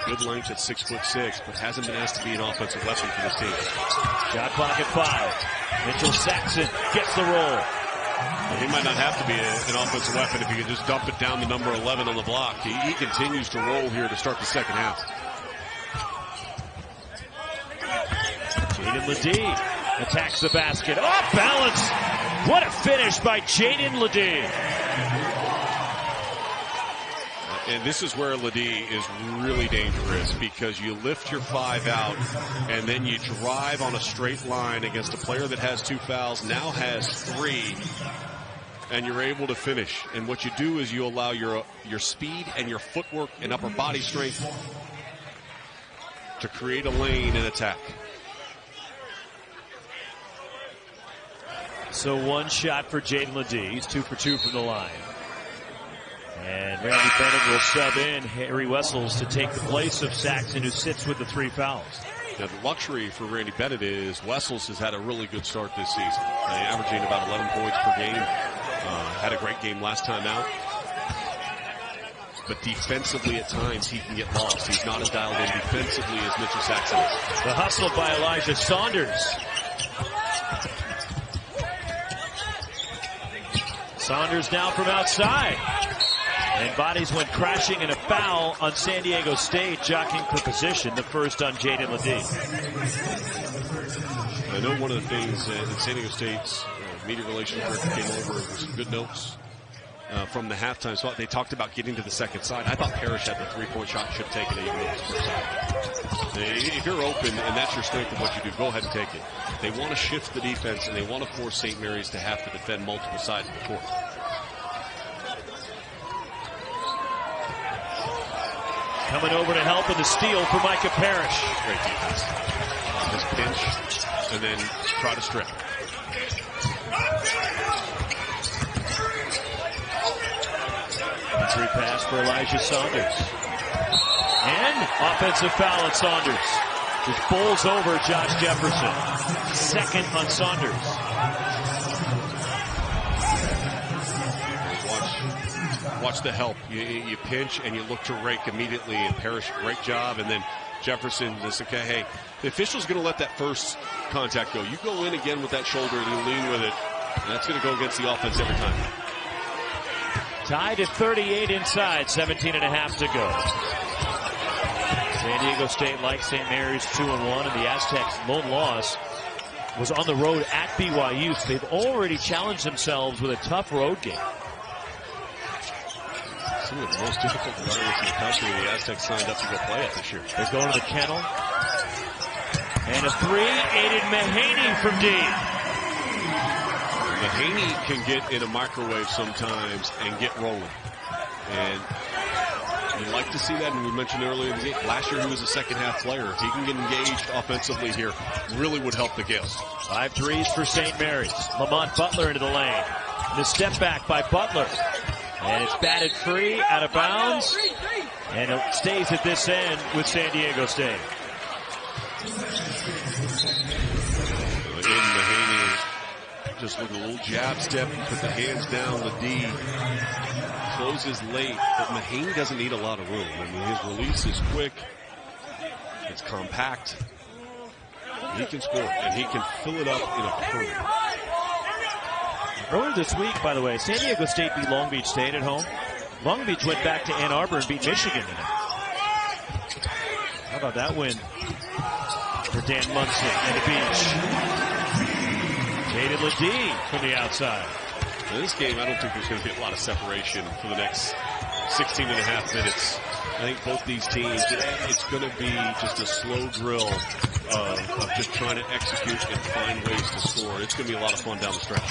Good length at 6'6", but hasn't been asked to be an offensive weapon for this team. Shot clock at 5. Mitchell Saxon gets the roll. He might not have to be an offensive weapon if he can just dump it down to number 11 on the block. He continues to roll here to start the second half. Jaden LeDee attacks the basket. Off balance. What a finish by Jaden LeDee. And this is where LeDee is really dangerous, because you lift your 5 out and then you drive on a straight line against a player that has 2 fouls, now has 3, and you're able to finish. And what you do is you allow your speed and your footwork and upper body strength to create a lane and attack. So one shot for Jaden LeDee. He's 2 for 2 from the line. And Randy Bennett will sub in Harry Wessels to take the place of Saxon, who sits with the 3 fouls. Now, the luxury for Randy Bennett is Wessels has had a really good start this season, averaging about 11 points per game. Had a great game last time out. But defensively at times he can get lost. He's not as dialed in defensively as Mitchell Saxon is. The hustle by Elijah Saunders. Saunders now from outside. And bodies went crashing, and a foul on San Diego State, jockeying for position, the first on Jaden LeDee. I know one of the things that San Diego State's media relations director came over with some good notes from the halftime spot. They talked about getting to the second side. I thought Parrish had the 3-point shot, should have taken it even though it was first side. If you're open and that's your strength of what you do, go ahead and take it. They want to shift the defense, and they want to force St. Mary's to have to defend multiple sides of the court. Coming over to help in the steal for Micah Parrish. Great defense. Just pinch and then try to strip. Entry pass for Elijah Saunders. And offensive foul on Saunders, which bowls over Josh Jefferson. Second on Saunders. Watch the help. You pinch and you look to rake immediately, and Parrish, great job. And then Jefferson just, okay, hey, the official's going to let that first contact go. You go in again with that shoulder and you lean with it, and that's going to go against the offense every time. Tied at 38 inside, 17 and a half to go. San Diego State, like St. Mary's, 2-1, and the Aztecs' lone loss was on the road at BYU. So they've already challenged themselves with a tough road game. Some of the most difficult runners in the country, the Aztecs signed up to go play it this year. They're going to the kennel. And a 3, Aiden Mahaney from deep. Mahaney can get in a microwave sometimes and get rolling. And you'd like to see that, and we mentioned earlier in the game, last year he was a second-half player. If he can get engaged offensively here, really would help the Gales. 5 threes for St. Mary's. Lamont Butler into the lane. The step back by Butler. And it's batted free, out of bounds. And it stays at this end with San Diego State. Aiden Mahaney just with a little jab step, put the hands down the D. Closes late, but Mahaney doesn't need a lot of room. I mean, his release is quick. It's compact. He can score, and he can fill it up in a hurry. Earlier this week, by the way, San Diego State beat Long Beach State at home. Long Beach went back to Ann Arbor and beat Michigan tonight. How about that win for Dan Munson and the Beach? Jaden LeDee from the outside. In this game, I don't think there's going to be a lot of separation for the next 16 and a half minutes. I think both these teams, it's going to be just a slow drill of just trying to execute and find ways to score. It's going to be a lot of fun down the stretch.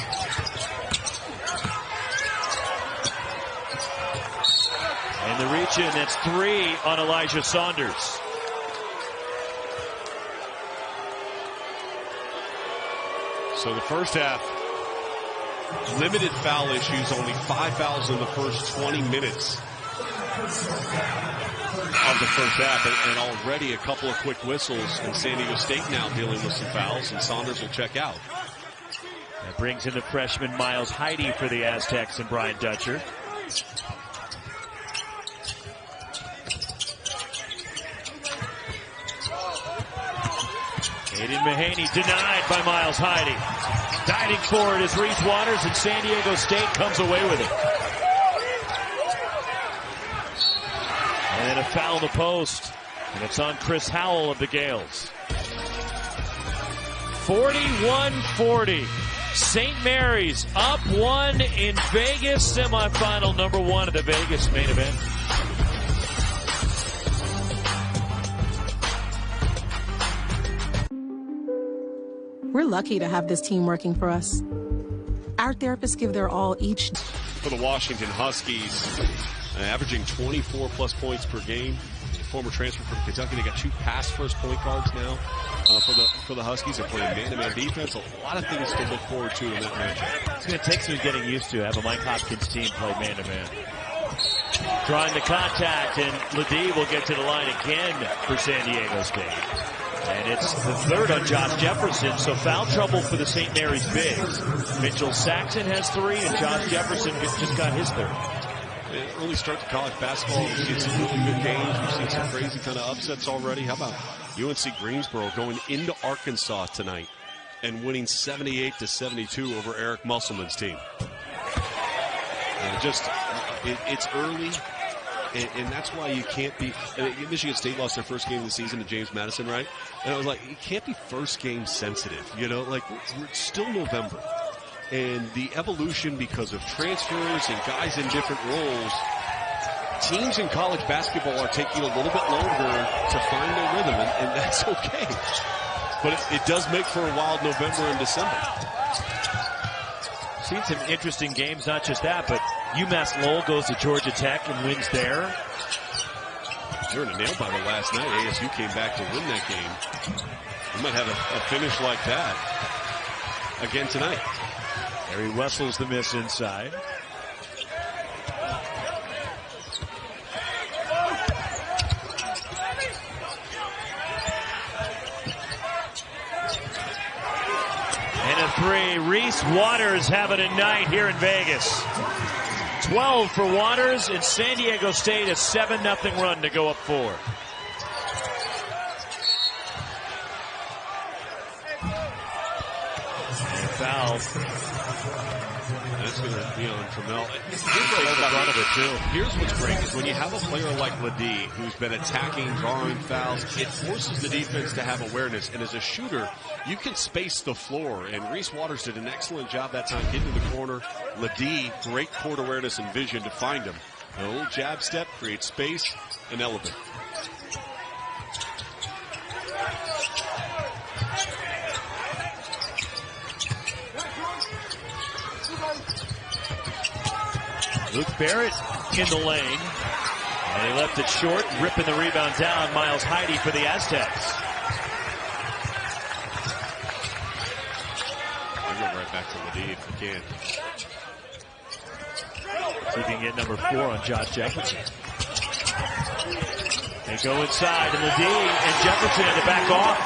And the reach in, that's 3 on Elijah Saunders. So the first half, limited foul issues, only 5 fouls in the first 20 minutes of the first half, and already a couple of quick whistles, and San Diego State now dealing with some fouls, and Saunders will check out. That brings in the freshman Miles Heide for the Aztecs and Brian Dutcher. Aiden Mahaney denied by Miles Heide. Diving forward is Reese Waters, and San Diego State comes away with it. And then a foul in the post, and it's on Chris Howell of the Gales. 41-40. St. Mary's up 1 in Vegas, semifinal number 1 of the Vegas main event. We're lucky to have this team working for us. Our therapists give their all each. For the Washington Huskies, averaging 24-plus points per game. Former transfer from Kentucky. They got 2 pass first point guards now for the Huskies. They're playing man-to-man defense. A lot of things to look forward to in that matchup. It's going to take some getting used to have a Mike Hopkins team play man-to-man. Drawing the contact, and Ledee will get to the line again for San Diego State. And it's the third on Josh Jefferson, so foul trouble for the St. Mary's bigs. Mitchell Saxon has 3, and Josh Jefferson just got his 3rd. Early start to college basketball. We've seen some really good games. We've seen some crazy kind of upsets already. How about UNC Greensboro going into Arkansas tonight and winning 78-72 over Eric Musselman's team? It's early, and that's why you can't be. Michigan State lost their first game of the season to James Madison, right? And I was like, you can't be first game sensitive. You know, like we're still November. And the evolution because of transfers and guys in different roles, teams in college basketball are taking a little bit longer to find their rhythm, and that's okay. But it does make for a wild November and December. Seen some interesting games, not just that, but UMass Lowell goes to Georgia Tech and wins there. They're in a nail biter last night. ASU came back to win that game. We might have a finish like that again tonight. Harry Wessels the miss inside. And a 3. Reese Waters having a night here in Vegas. 12 for Waters, and San Diego State a 7-0 run to go up 4. Foul. That's going to be on Trammell. Here's what's great is when you have a player like Ledee who's been attacking, drawing fouls, it forces the defense to have awareness. And as a shooter, you can space the floor. And Reese Waters did an excellent job that time getting to the corner. Ledee, great court awareness and vision to find him. A little jab step, create space, and elevate. Luke Barrett in the lane. And he left it short, ripping the rebound down. Miles Heide for the Aztecs. We'll go right back to Ledee if we can. See if he can get number 4 on Josh Jefferson. They go inside, and Ledee and Jefferson had to back off.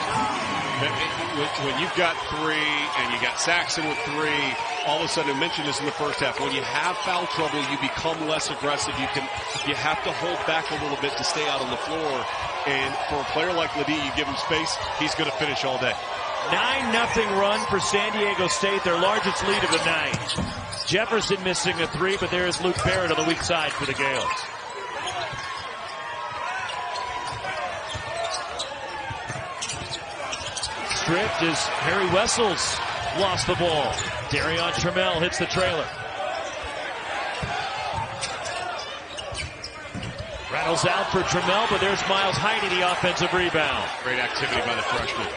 When you've got 3 and you got Saxon with 3, all of a sudden, I mentioned this in the first half, when you have foul trouble, you become less aggressive. You have to hold back a little bit to stay out on the floor. And for a player like Ledee, you give him space, he's going to finish all day. 9-0 run for San Diego State, their largest lead of the night. Jefferson missing a 3, but there is Luke Barrett on the weak side for the Gales. Stripped as Harry Wessels lost the ball. Darion Trammell hits the trailer. Rattles out for Trammell, but there's Miles Heide, the offensive rebound. Great activity by the freshman.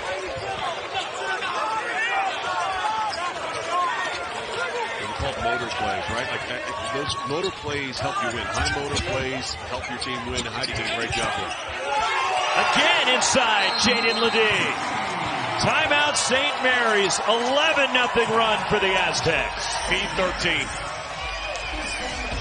They're called motor plays, right? Like those motor plays help you win. High motor plays help your team win. Heide did a great job there. Again inside, Jaden Ledee. Timeout St. Mary's, 11-0 run for the Aztecs. Speed 13.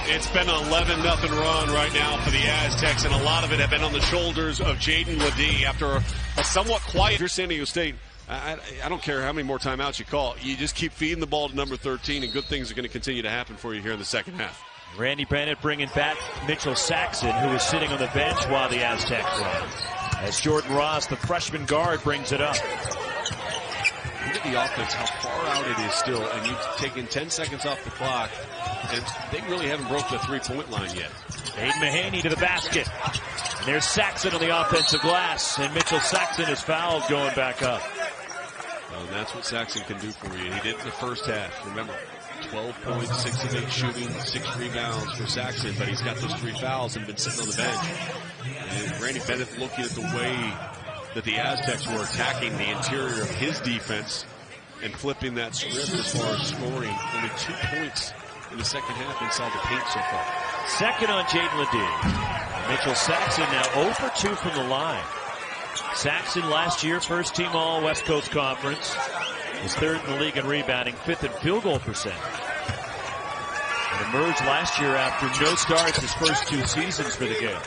It's been an 11-0 run right now for the Aztecs, and a lot of it have been on the shoulders of Jaden Ledee after a somewhat quiet. If you're San Diego State, I don't care how many more timeouts you call. You just keep feeding the ball to number 13, and good things are going to continue to happen for you here in the second half. Randy Bennett bringing back Mitchell Saxon, who was sitting on the bench while the Aztecs ran. As Jordan Ross, the freshman guard, brings it up. Look at the offense, how far out it is still, and you've taken 10 seconds off the clock, and they really haven't broke the three-point line yet. Aiden Mahaney to the basket. And there's Saxon on the offensive glass, and Mitchell Saxon is fouled going back up. Well, and that's what Saxon can do for you. He did in the first half. Remember, 12 points, 6 of 8 shooting, 6 rebounds for Saxon, but he's got those 3 fouls and been sitting on the bench. And Randy Bennett looking at the way that the Aztecs were attacking the interior of his defense and flipping that script as far as scoring. Only 2 points in the second half inside the paint so far. Second on Jaden Ledee. Mitchell Saxon now 0 for 2 from the line. Saxon last year, first team all West Coast Conference. Was third in the league in rebounding, 5th in field goal percentage. And emerged last year after no starts his first 2 seasons for the Gales.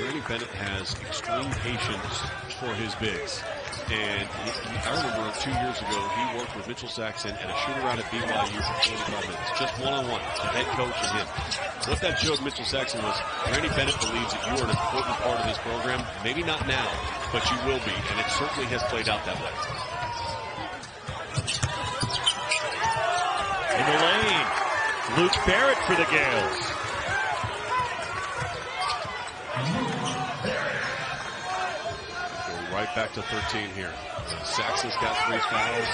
Randy Bennett has extreme patience for his bigs. And I remember 2 years ago, he worked with Mitchell Saxon and a shoot-around at BYU for 45 minutes. Just one-on-one, the head coach and him. What that showed Mitchell Saxon was Randy Bennett believes that you are an important part of this program. Maybe not now, but you will be. And it certainly has played out that way. In the lane, Luke Barrett for the Gales. Go right back to 13 here. Saxon's got 3 fouls.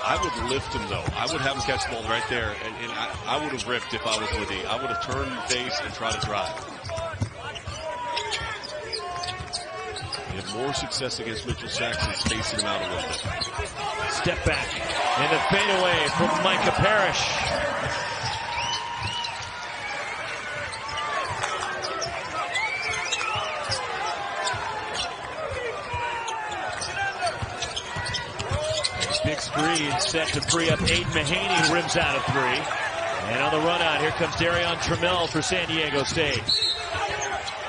I would lift him, though. I would have him catch the ball right there, and I would have ripped if I was Ledee. I would have turned the base and tried to drive. You have more success against Mitchell Saxon spacing him out a little bit. Step back, and the fadeaway from Micah Parrish. Big screen set to free up Aiden Mahaney, who rims out of 3. And on the run out, here comes Darion Trammell for San Diego State.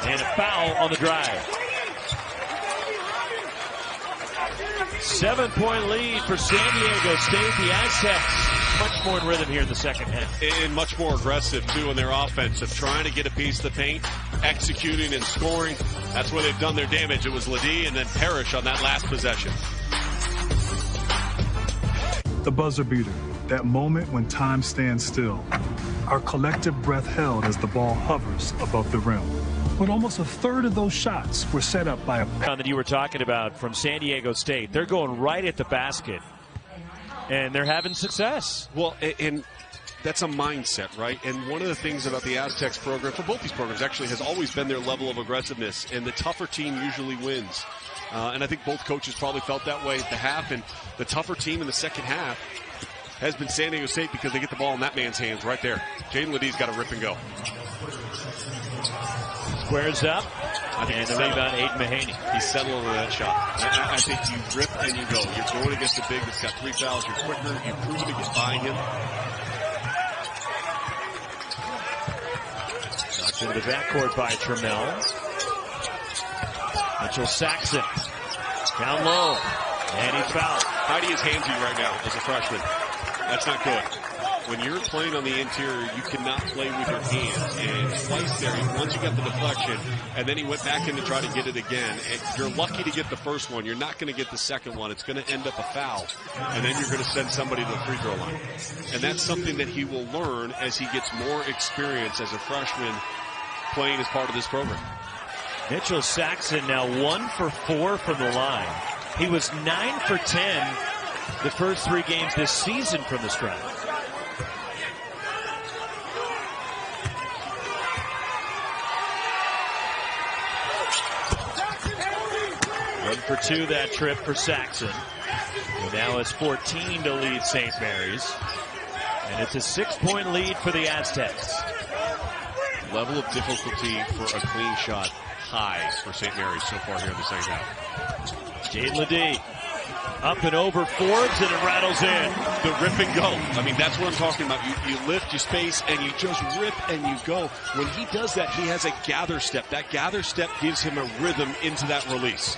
And a foul on the drive. 7-point lead for San Diego State. The Aztecs much more in rhythm here in the second half. And much more aggressive, too, in their offensive. Trying to get a piece of the paint, executing and scoring. That's where they've done their damage. It was Ledee and then Parrish on that last possession. The buzzer beater, that moment when time stands still. Our collective breath held as the ball hovers above the rim. But almost a third of those shots were set up by a that you were talking about from San Diego State. They're going right at the basket, and they're having success. Well, and that's a mindset, right? And one of the things about the Aztecs program, for both these programs, actually has always been their level of aggressiveness, and the tougher team usually wins. And I think both coaches probably felt that way at the half, and the tougher team in the second half has been San Diego State because they get the ball in that man's hands right there. Jaden Ledee's got to rip and go. Squares up, and the rebound, Aiden Mahaney. He's settling on that shot. I think you rip and you go. You're going against a big that's got 3 fouls. You're quicker. You've proven to get by him. Knocked into the backcourt by Trammell. Mitchell Saxon down low, and he's fouled. Heidi is handsy right now as a freshman. That's not good. When you're playing on the interior, you cannot play with your hands. And twice there, once you got the deflection, and then he went back in to try to get it again. And you're lucky to get the first one. You're not going to get the second one. It's going to end up a foul. And then you're going to send somebody to the free throw line. And that's something that he will learn as he gets more experience as a freshman playing as part of this program. Mitchell Saxon now 1 for 4 from the line. He was 9 for 10 the first 3 games this season from the stripe. One for 2 that trip for Saxon. And now it's 14 to lead St. Mary's. And it's a 6-point lead for the Aztecs. Level of difficulty for a clean shot high for St. Mary's so far here in the second half. Jaden Ledee Up and over Forbes, and it rattles in. The rip and go. I mean, that's what I'm talking about. You lift, you space, and you just rip and you go. When he does that, he has a gather step. That gather step gives him a rhythm into that release.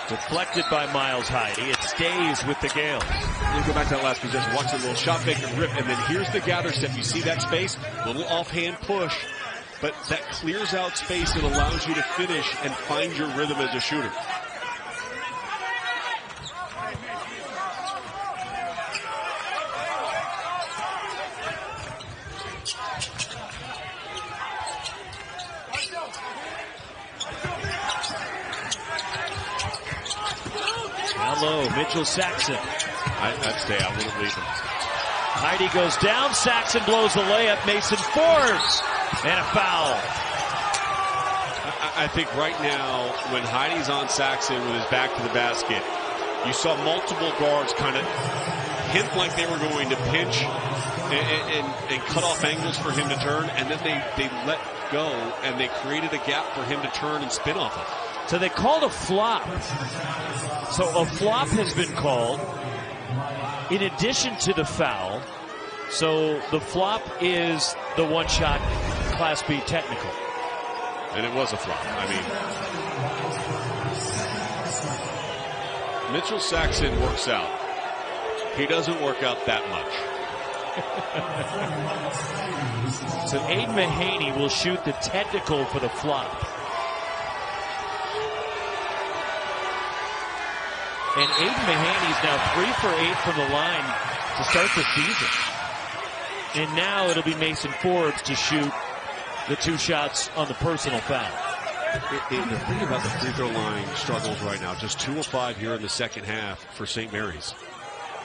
Deflected by Miles Heide. It stays with the Gales. You go back to that last possession. Watch the little shot fake and rip, and then here's the gather step. You see that space? Little offhand push, but that clears out space and allows you to finish and find your rhythm as a shooter. Low, Mitchell Saxon. I'd stay. I wouldn't leave him. Heide goes down. Saxon blows the layup. Mason Forbes. And a foul. I think right now, when Heidi's on Saxon with his back to the basket, you saw multiple guards kind of hint like they were going to pinch and cut off angles for him to turn, and then they let go, and they created a gap for him to turn and spin off of. So they called a flop. So a flop has been called in addition to the foul. So the flop is the one-shot Class B technical. And it was a flop. I mean, Mitchell Saxon works out. He doesn't work out that much. So Aiden Mahaney will shoot the technical for the flop. And Aiden Mahaney is now 3 for 8 from the line to start the season. And now it'll be Mason Forbes to shoot the 2 shots on the personal foul. The thing about the free throw line struggles right now, just 2 of 5 here in the second half for St. Mary's,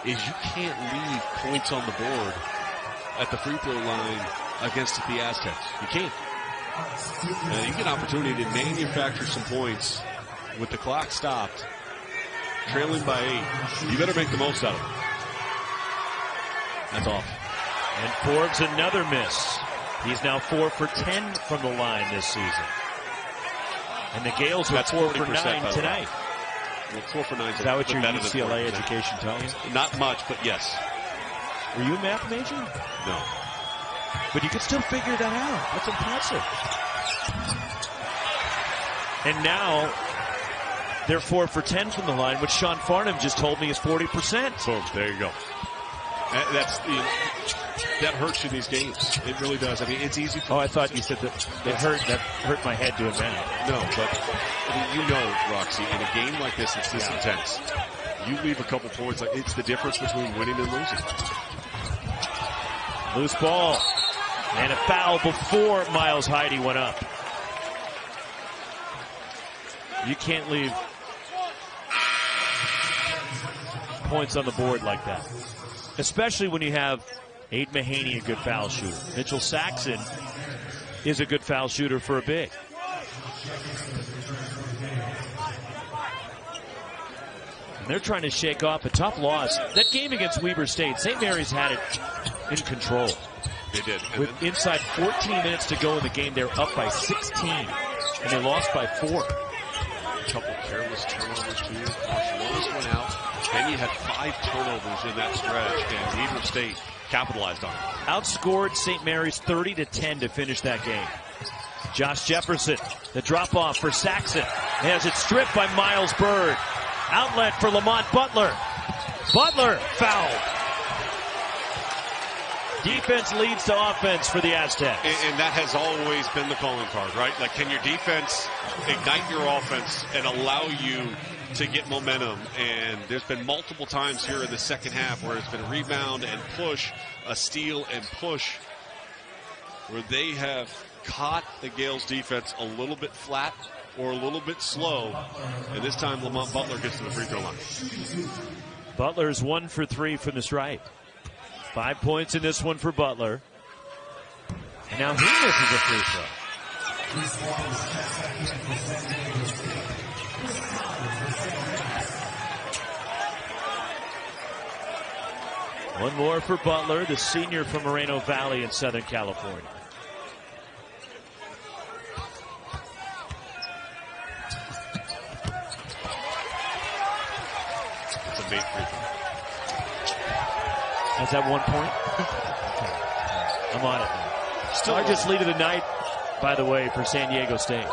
is you can't leave points on the board at the free throw line against the Aztecs. You can't. You get an opportunity to manufacture some points with the clock stopped, trailing by 8. You better make the most out of it. That's off. And Forbes another miss. He's now 4 for 10 from the line this season. And the Gales are 4 for 9 tonight. Well, 4 for 9. Is that what your UCLA education tells you? Not much, but yes. Were you a math major? No. But you could still figure that out. That's impressive. And now they're 4 for 10 from the line, which Sean Farnham just told me is 40%. So there you go. That hurts you these games. It really does. I mean, it's easy. I thought you said that that hurt my head doing that. No, but I mean, you know, Roxy, in a game like this, it's this intense. You leave a couple points. Like, it's the difference between winning and losing. Loose ball. And a foul before Miles Heide went up. You can't leave points on the board like that. Especially when you have Aiden Mahaney, a good foul shooter. Mitchell Saxon is a good foul shooter for a big. And they're trying to shake off a tough loss. That game against Weber State, St. Mary's had it in control. They did. With inside 14 minutes to go in the game, they're up by 16. And they lost by 4. A couple careless turnovers, too. Barcelona's went out. Then you had 5 turnovers in that stretch, and Weber State capitalized on it. Outscored St. Mary's 30-10 to finish that game. Josh Jefferson, the drop-off for Saxon. He has it stripped by Miles Bird. Outlet for Lamont Butler. Butler fouled. Defense leads to offense for the Aztecs. And that has always been the calling card, right? Like, can your defense ignite your offense and allow you to get momentum? And there's been multiple times here in the second half where it's been a rebound and push, a steal and push, where they have caught the Gales defense a little bit flat or a little bit slow. And this time Lamont Butler gets to the free throw line. Butler's 1 for 3 from the stripe. 5 points in this one for Butler. And now he misses a free throw. One more for Butler, the senior from Moreno Valley in Southern California. made free throw. That's at 1 point. Okay. I'm on it now. Still largest lead of the night, by the way, for San Diego State.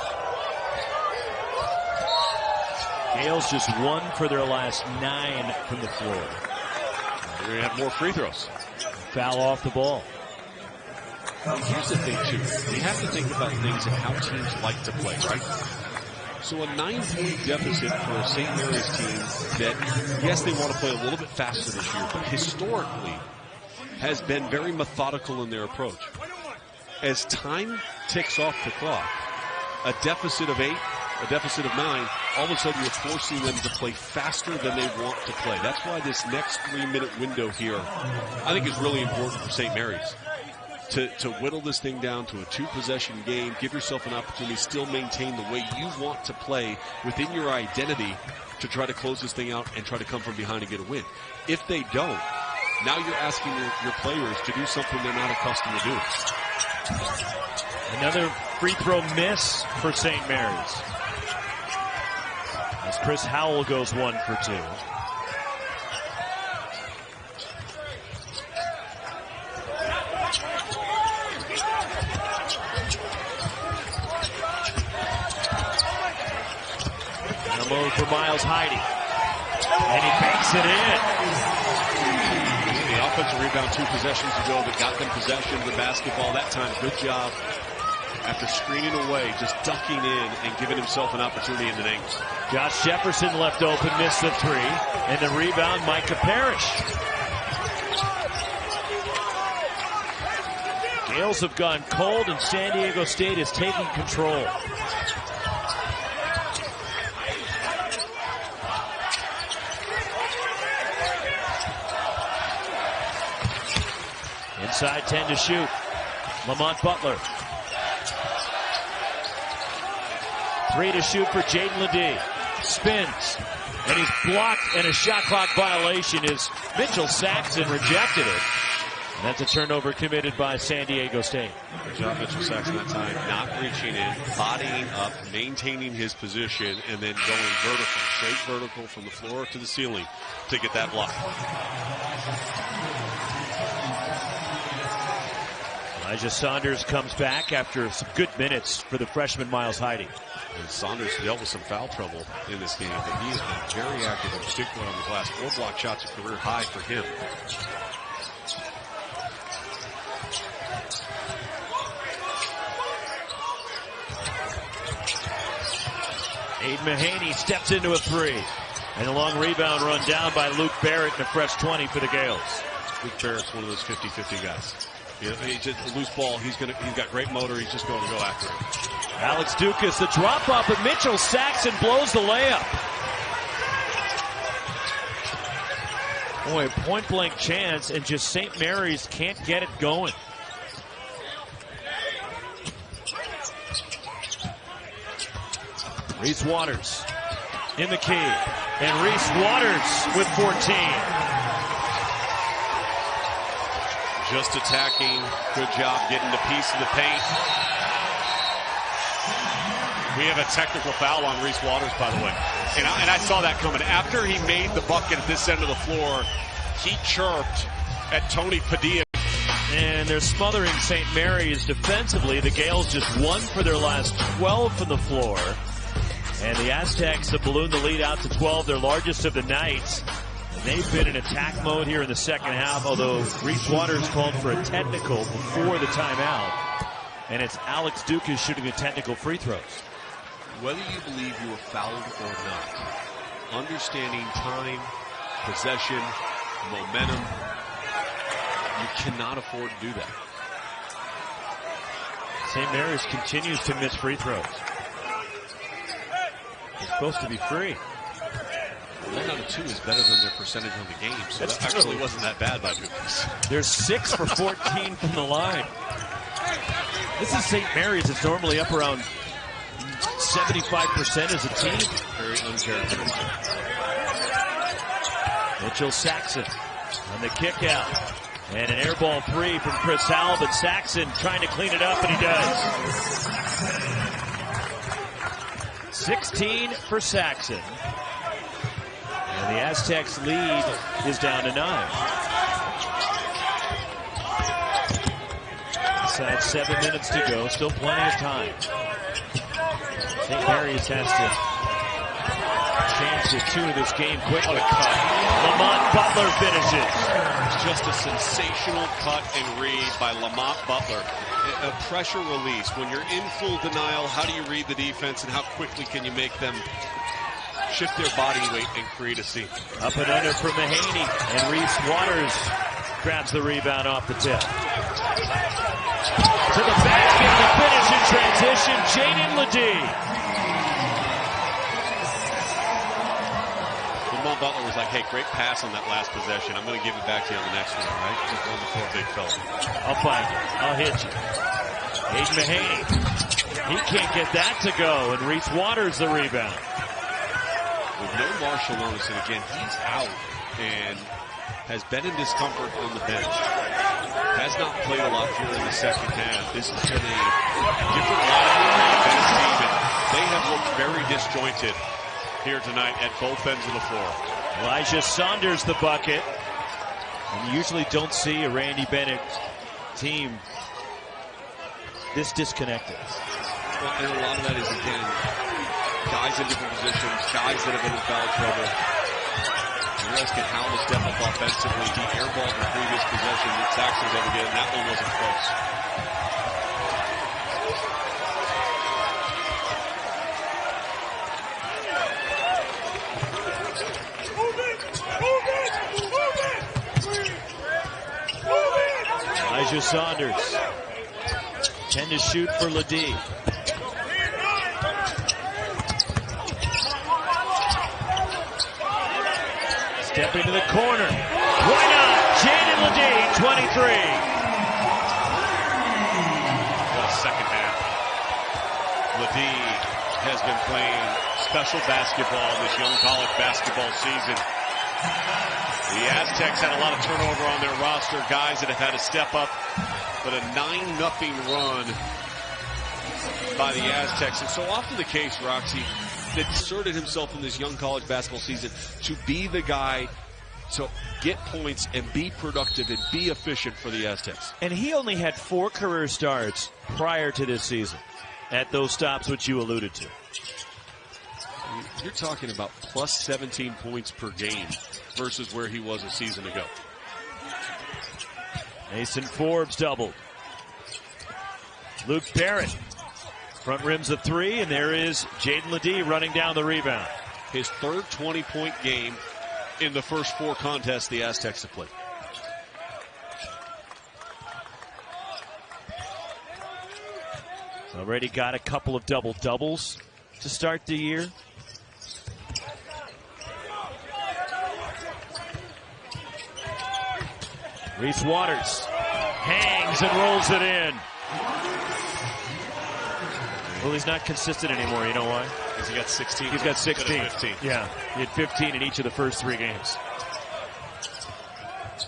Gales just 1 for their last 9 from the floor. They're going to have more free throws. Foul off the ball. Here's the thing, too. You have to think about things and how teams like to play, right? So a 9-point deficit for a St. Mary's team that, yes, they want to play a little bit faster this year, but historically has been very methodical in their approach. As time ticks off the clock, a deficit of 8, a deficit of 9, all of a sudden you're forcing them to play faster than they want to play. That's why this next 3-minute window here, I think, is really important for St. Mary's. To whittle this thing down to a 2-possession game, give yourself an opportunity to still maintain the way you want to play within your identity to try to close this thing out and try to come from behind and get a win. If they don't, now you're asking your players to do something they're not accustomed to doing. Another free throw miss for St. Mary's. As Chris Howell goes 1 for 2. Low for Miles Heide. And he banks it in. The offensive rebound 2 possessions ago that got them possession of the basketball that time. Good job. After screening away, just ducking in and giving himself an opportunity in the angles. Josh Jefferson left open, missed the 3. And the rebound, Micah Parrish. Gales have gone cold and San Diego State is taking control. Inside 10 to shoot. Lamont Butler. 3 to shoot for Jaden Ledee. Spins. And he's blocked, and a shot clock violation is Mitchell Saxon rejected it. And that's a turnover committed by San Diego State. Good job, Mitchell Saxon that time. Not reaching in, bodying up, maintaining his position, and then going vertical. Straight vertical from the floor to the ceiling to get that block. Elijah Saunders comes back after some good minutes for the freshman Miles Heide. And Saunders dealt with some foul trouble in this game, but he has been very active, in particular on the glass. 4 block shots, a career high for him. Aiden Mahaney steps into a 3. And a long rebound run down by Luke Barrett and a fresh 20 for the Gales. Luke Barrett's one of those 50-50 guys. You know, he just a loose ball. He's got great motor. He's just going to go after it. Alex Dukas, the drop off, but Mitchell Saxon blows the layup. Boy, point blank chance, and just St. Mary's can't get it going. Reese Waters in the key, and Reese Waters with 14. Just attacking. Good job getting the piece of the paint. We have a technical foul on Reese Waters, by the way. And I saw that coming. After he made the bucket at this end of the floor, he chirped at Tony Padilla. And they're smothering St. Mary's defensively. The Gales just 1 for their last 12 from the floor. And the Aztecs have ballooned the lead out to 12, their largest of the night. They've been in attack mode here in the second half, although Reese Waters called for a technical before the timeout. And it's Alex Dukas shooting the technical free throws. Whether you believe you were fouled or not, understanding time, possession, momentum, you cannot afford to do that. St. Mary's continues to miss free throws. They're supposed to be free. 1 out of 2 is better than their percentage on the game, so that actually wasn't that bad by Dukas. They're 6 for 14 from the line. This is St. Mary's. It's normally up around 75% as a team. Very uncharacteristic. Mitchell Saxon on the kick out. And an air ball 3 from Chris Howell, but Saxon trying to clean it up, and he does. 16 for Saxon. And the Aztecs lead is down to 9. Inside 7 minutes to go. Still plenty of time. St. Mary's has to change the tune of this game quickly. Lamont Butler finishes. Just a sensational cut and read by Lamont Butler. A pressure release. When you're in full denial, how do you read the defense and how quickly can you make them shift their body weight and create a seam? Up and under for Mahaney, and Reese Waters grabs the rebound off the tip. To the basket, the finish in transition, Jaden Ledee. Lamont Butler was like, hey, great pass on that last possession. I'm going to give it back to you on the next one, all right? Just on the floor, big fella. I'll find you. I'll hit you. Aiden Mahaney. He can't get that to go, and Reese Waters the rebound. With no Marshall Onis, and again, he's out and has been in discomfort on the bench. Has not played a lot here in the second half. This has been a different lineup for the bench team, and they have looked very disjointed here tonight at both ends of the floor. Elijah Saunders the bucket. And you usually don't see a Randy Bennett team this disconnected. Well, and a lot of that is, again, guys in different positions, guys that have been in foul trouble. You're asking how to step up offensively. He airballed the previous possession that Saxon's ever did, and that one wasn't close. Elijah Saunders. 10 to shoot for Ledee. Step into the corner. Why not? Jaden Ledee, 23. What a second half. Ledee has been playing special basketball this young college basketball season. The Aztecs had a lot of turnover on their roster, guys that have had to step up, but a 9-0 run by the Aztecs. And so often the case, Roxy, that inserted himself in this young college basketball season to be the guy to get points and be productive and be efficient for the Aztecs. And he only had 4 career starts prior to this season at those stops which you alluded to. You're talking about plus 17 points per game versus where he was a season ago. Mason Forbes doubled. Luke Barrett. Front rims a 3, and there is Jaden Ledee running down the rebound. His third 20-point game in the first 4 contests the Aztecs have played. Already got a couple of double-doubles to start the year. Reese Waters hangs and rolls it in. Well, he's not consistent anymore. You know why? Because he got 16. He's got 16. 15. Yeah, he had 15 in each of the first 3 games.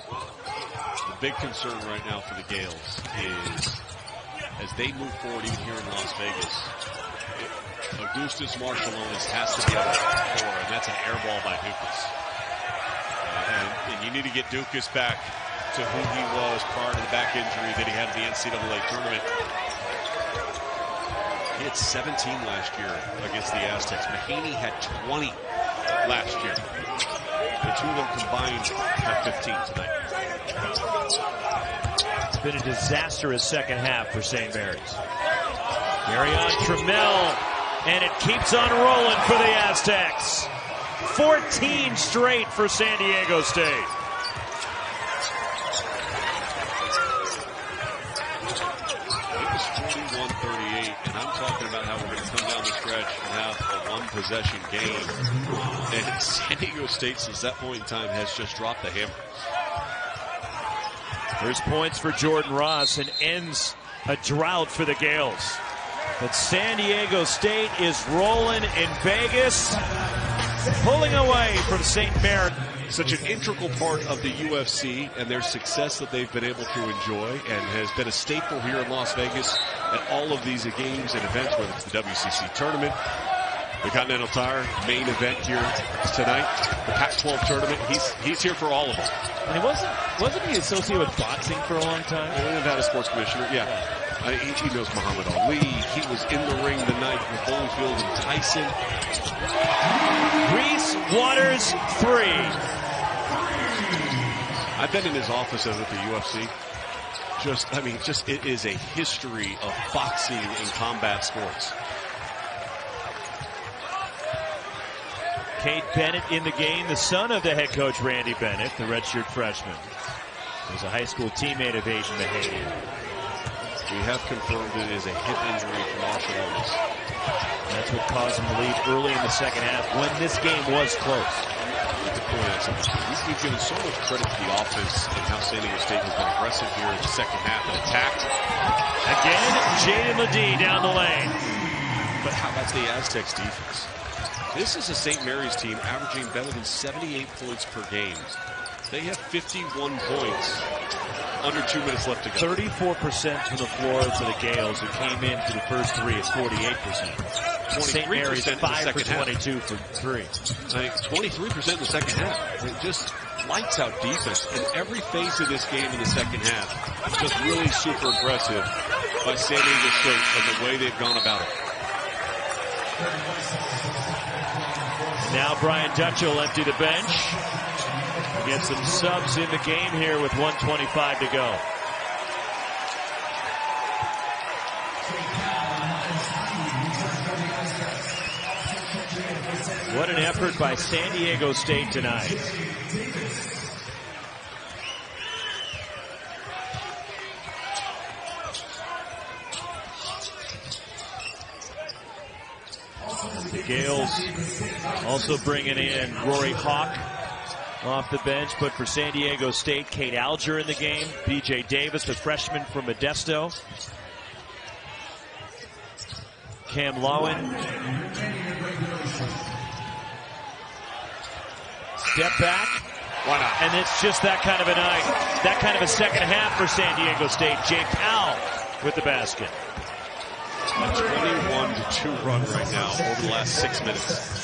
The big concern right now for the Gales is, as they move forward even here in Las Vegas, Augustus Marshall-Onis has to be able to score, and that's an air ball by Dukas. And you need to get Dukas back to who he was prior to the back injury that he had at the NCAA tournament. He had 17 last year against the Aztecs. Mahaney had 20 last year. The 2 of them combined have 15 tonight. It's been a disastrous second half for St. Mary's. Marion Trammell, and it keeps on rolling for the Aztecs. 14 straight for San Diego State. It was 41-38, and I'm talking about how we're going to come down the stretch and have a one-possession game. And San Diego State, since that point in time, has just dropped the hammer. First points for Jordan Ross, and ends a drought for the Gales. But San Diego State is rolling in Vegas, pulling away from St. Mary's. Such an integral part of the UFC and their success that they've been able to enjoy, and has been a staple here in Las Vegas at all of these games and events, whether it's the WCC tournament, The Continental Tire main event here tonight. The Pac-12 tournament. He's here for all of them. And he wasn't he associated with boxing for a long time? Nevada sports commissioner. Yeah. He knows Muhammad Ali. He was in the ring the night with Holyfield and Tyson. Reese Waters 3. I've been in his office over at the UFC. It is a history of boxing and combat sports. Cade Bennett in the game, the son of the head coach Randy Bennett, the redshirt freshman. He was a high school teammate of Aiden Mahaney. We have confirmed it is a hip injury for Marshall Lewis. That's what caused him to leave early in the second half when this game was close. We've given so much credit to the offense and how San Diego State has been aggressive here in the second half and attacked. Again, Jaden Ledee down the lane. But how about the Aztecs defense? This is a St. Mary's team averaging better than 78 points per game. They have 51 points. Under 2 minutes left to go. 34% from the floor for the Gales, who came in for the first three at 48%. St. Mary's 5 for 22 for three. 23% in the second half. It just lights out defense in every phase of this game in the second half. Just really super impressive by San Diego State and the way they've gone about it. Now Brian Dutcher will empty the bench. Get some subs in the game here with 1:25 to go. What an effort by San Diego State tonight. The Gales also bringing in Rory Hawk off the bench, but for San Diego State, Kate Alger in the game. B.J. Davis, the freshman from Modesto. Cam Lowen. Step back. Why not? And it's just that kind of a night. That kind of a second half for San Diego State. Jay Powell with the basket. A 21-2 run right now over the last 6 minutes.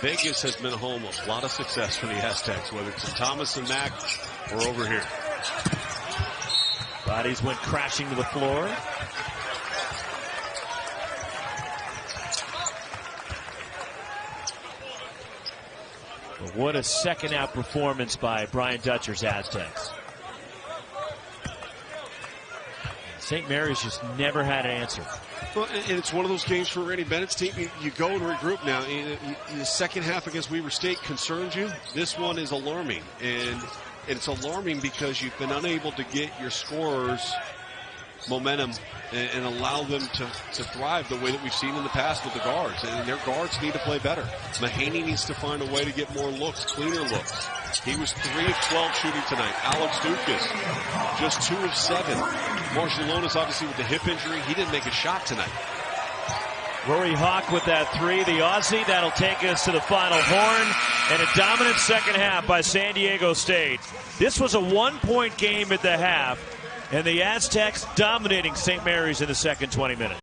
Vegas has been a home of a lot of success for the Aztecs, whether it's in Thomas and Mack or over here. Bodies went crashing to the floor. But what a second out performance by Brian Dutcher's Aztecs. St. Mary's just never had an answer. Well, and it's one of those games for Randy Bennett's team. You go and regroup now. The second half against Weber State concerns you. This one is alarming. And it's alarming because you've been unable to get your scorers momentum and allow them to thrive the way that we've seen in the past with the guards. And their guards need to play better. Mahaney needs to find a way to get more looks, cleaner looks. He was 3 of 12 shooting tonight. Alex Dukas, just 2 of 7. Marshall Lonis, obviously, with the hip injury, he didn't make a shot tonight. Rory Hawk with that three, the Aussie. That'll take us to the final horn. And a dominant second half by San Diego State. This was a 1-point game at the half. And the Aztecs dominating St. Mary's in the second 20 minutes.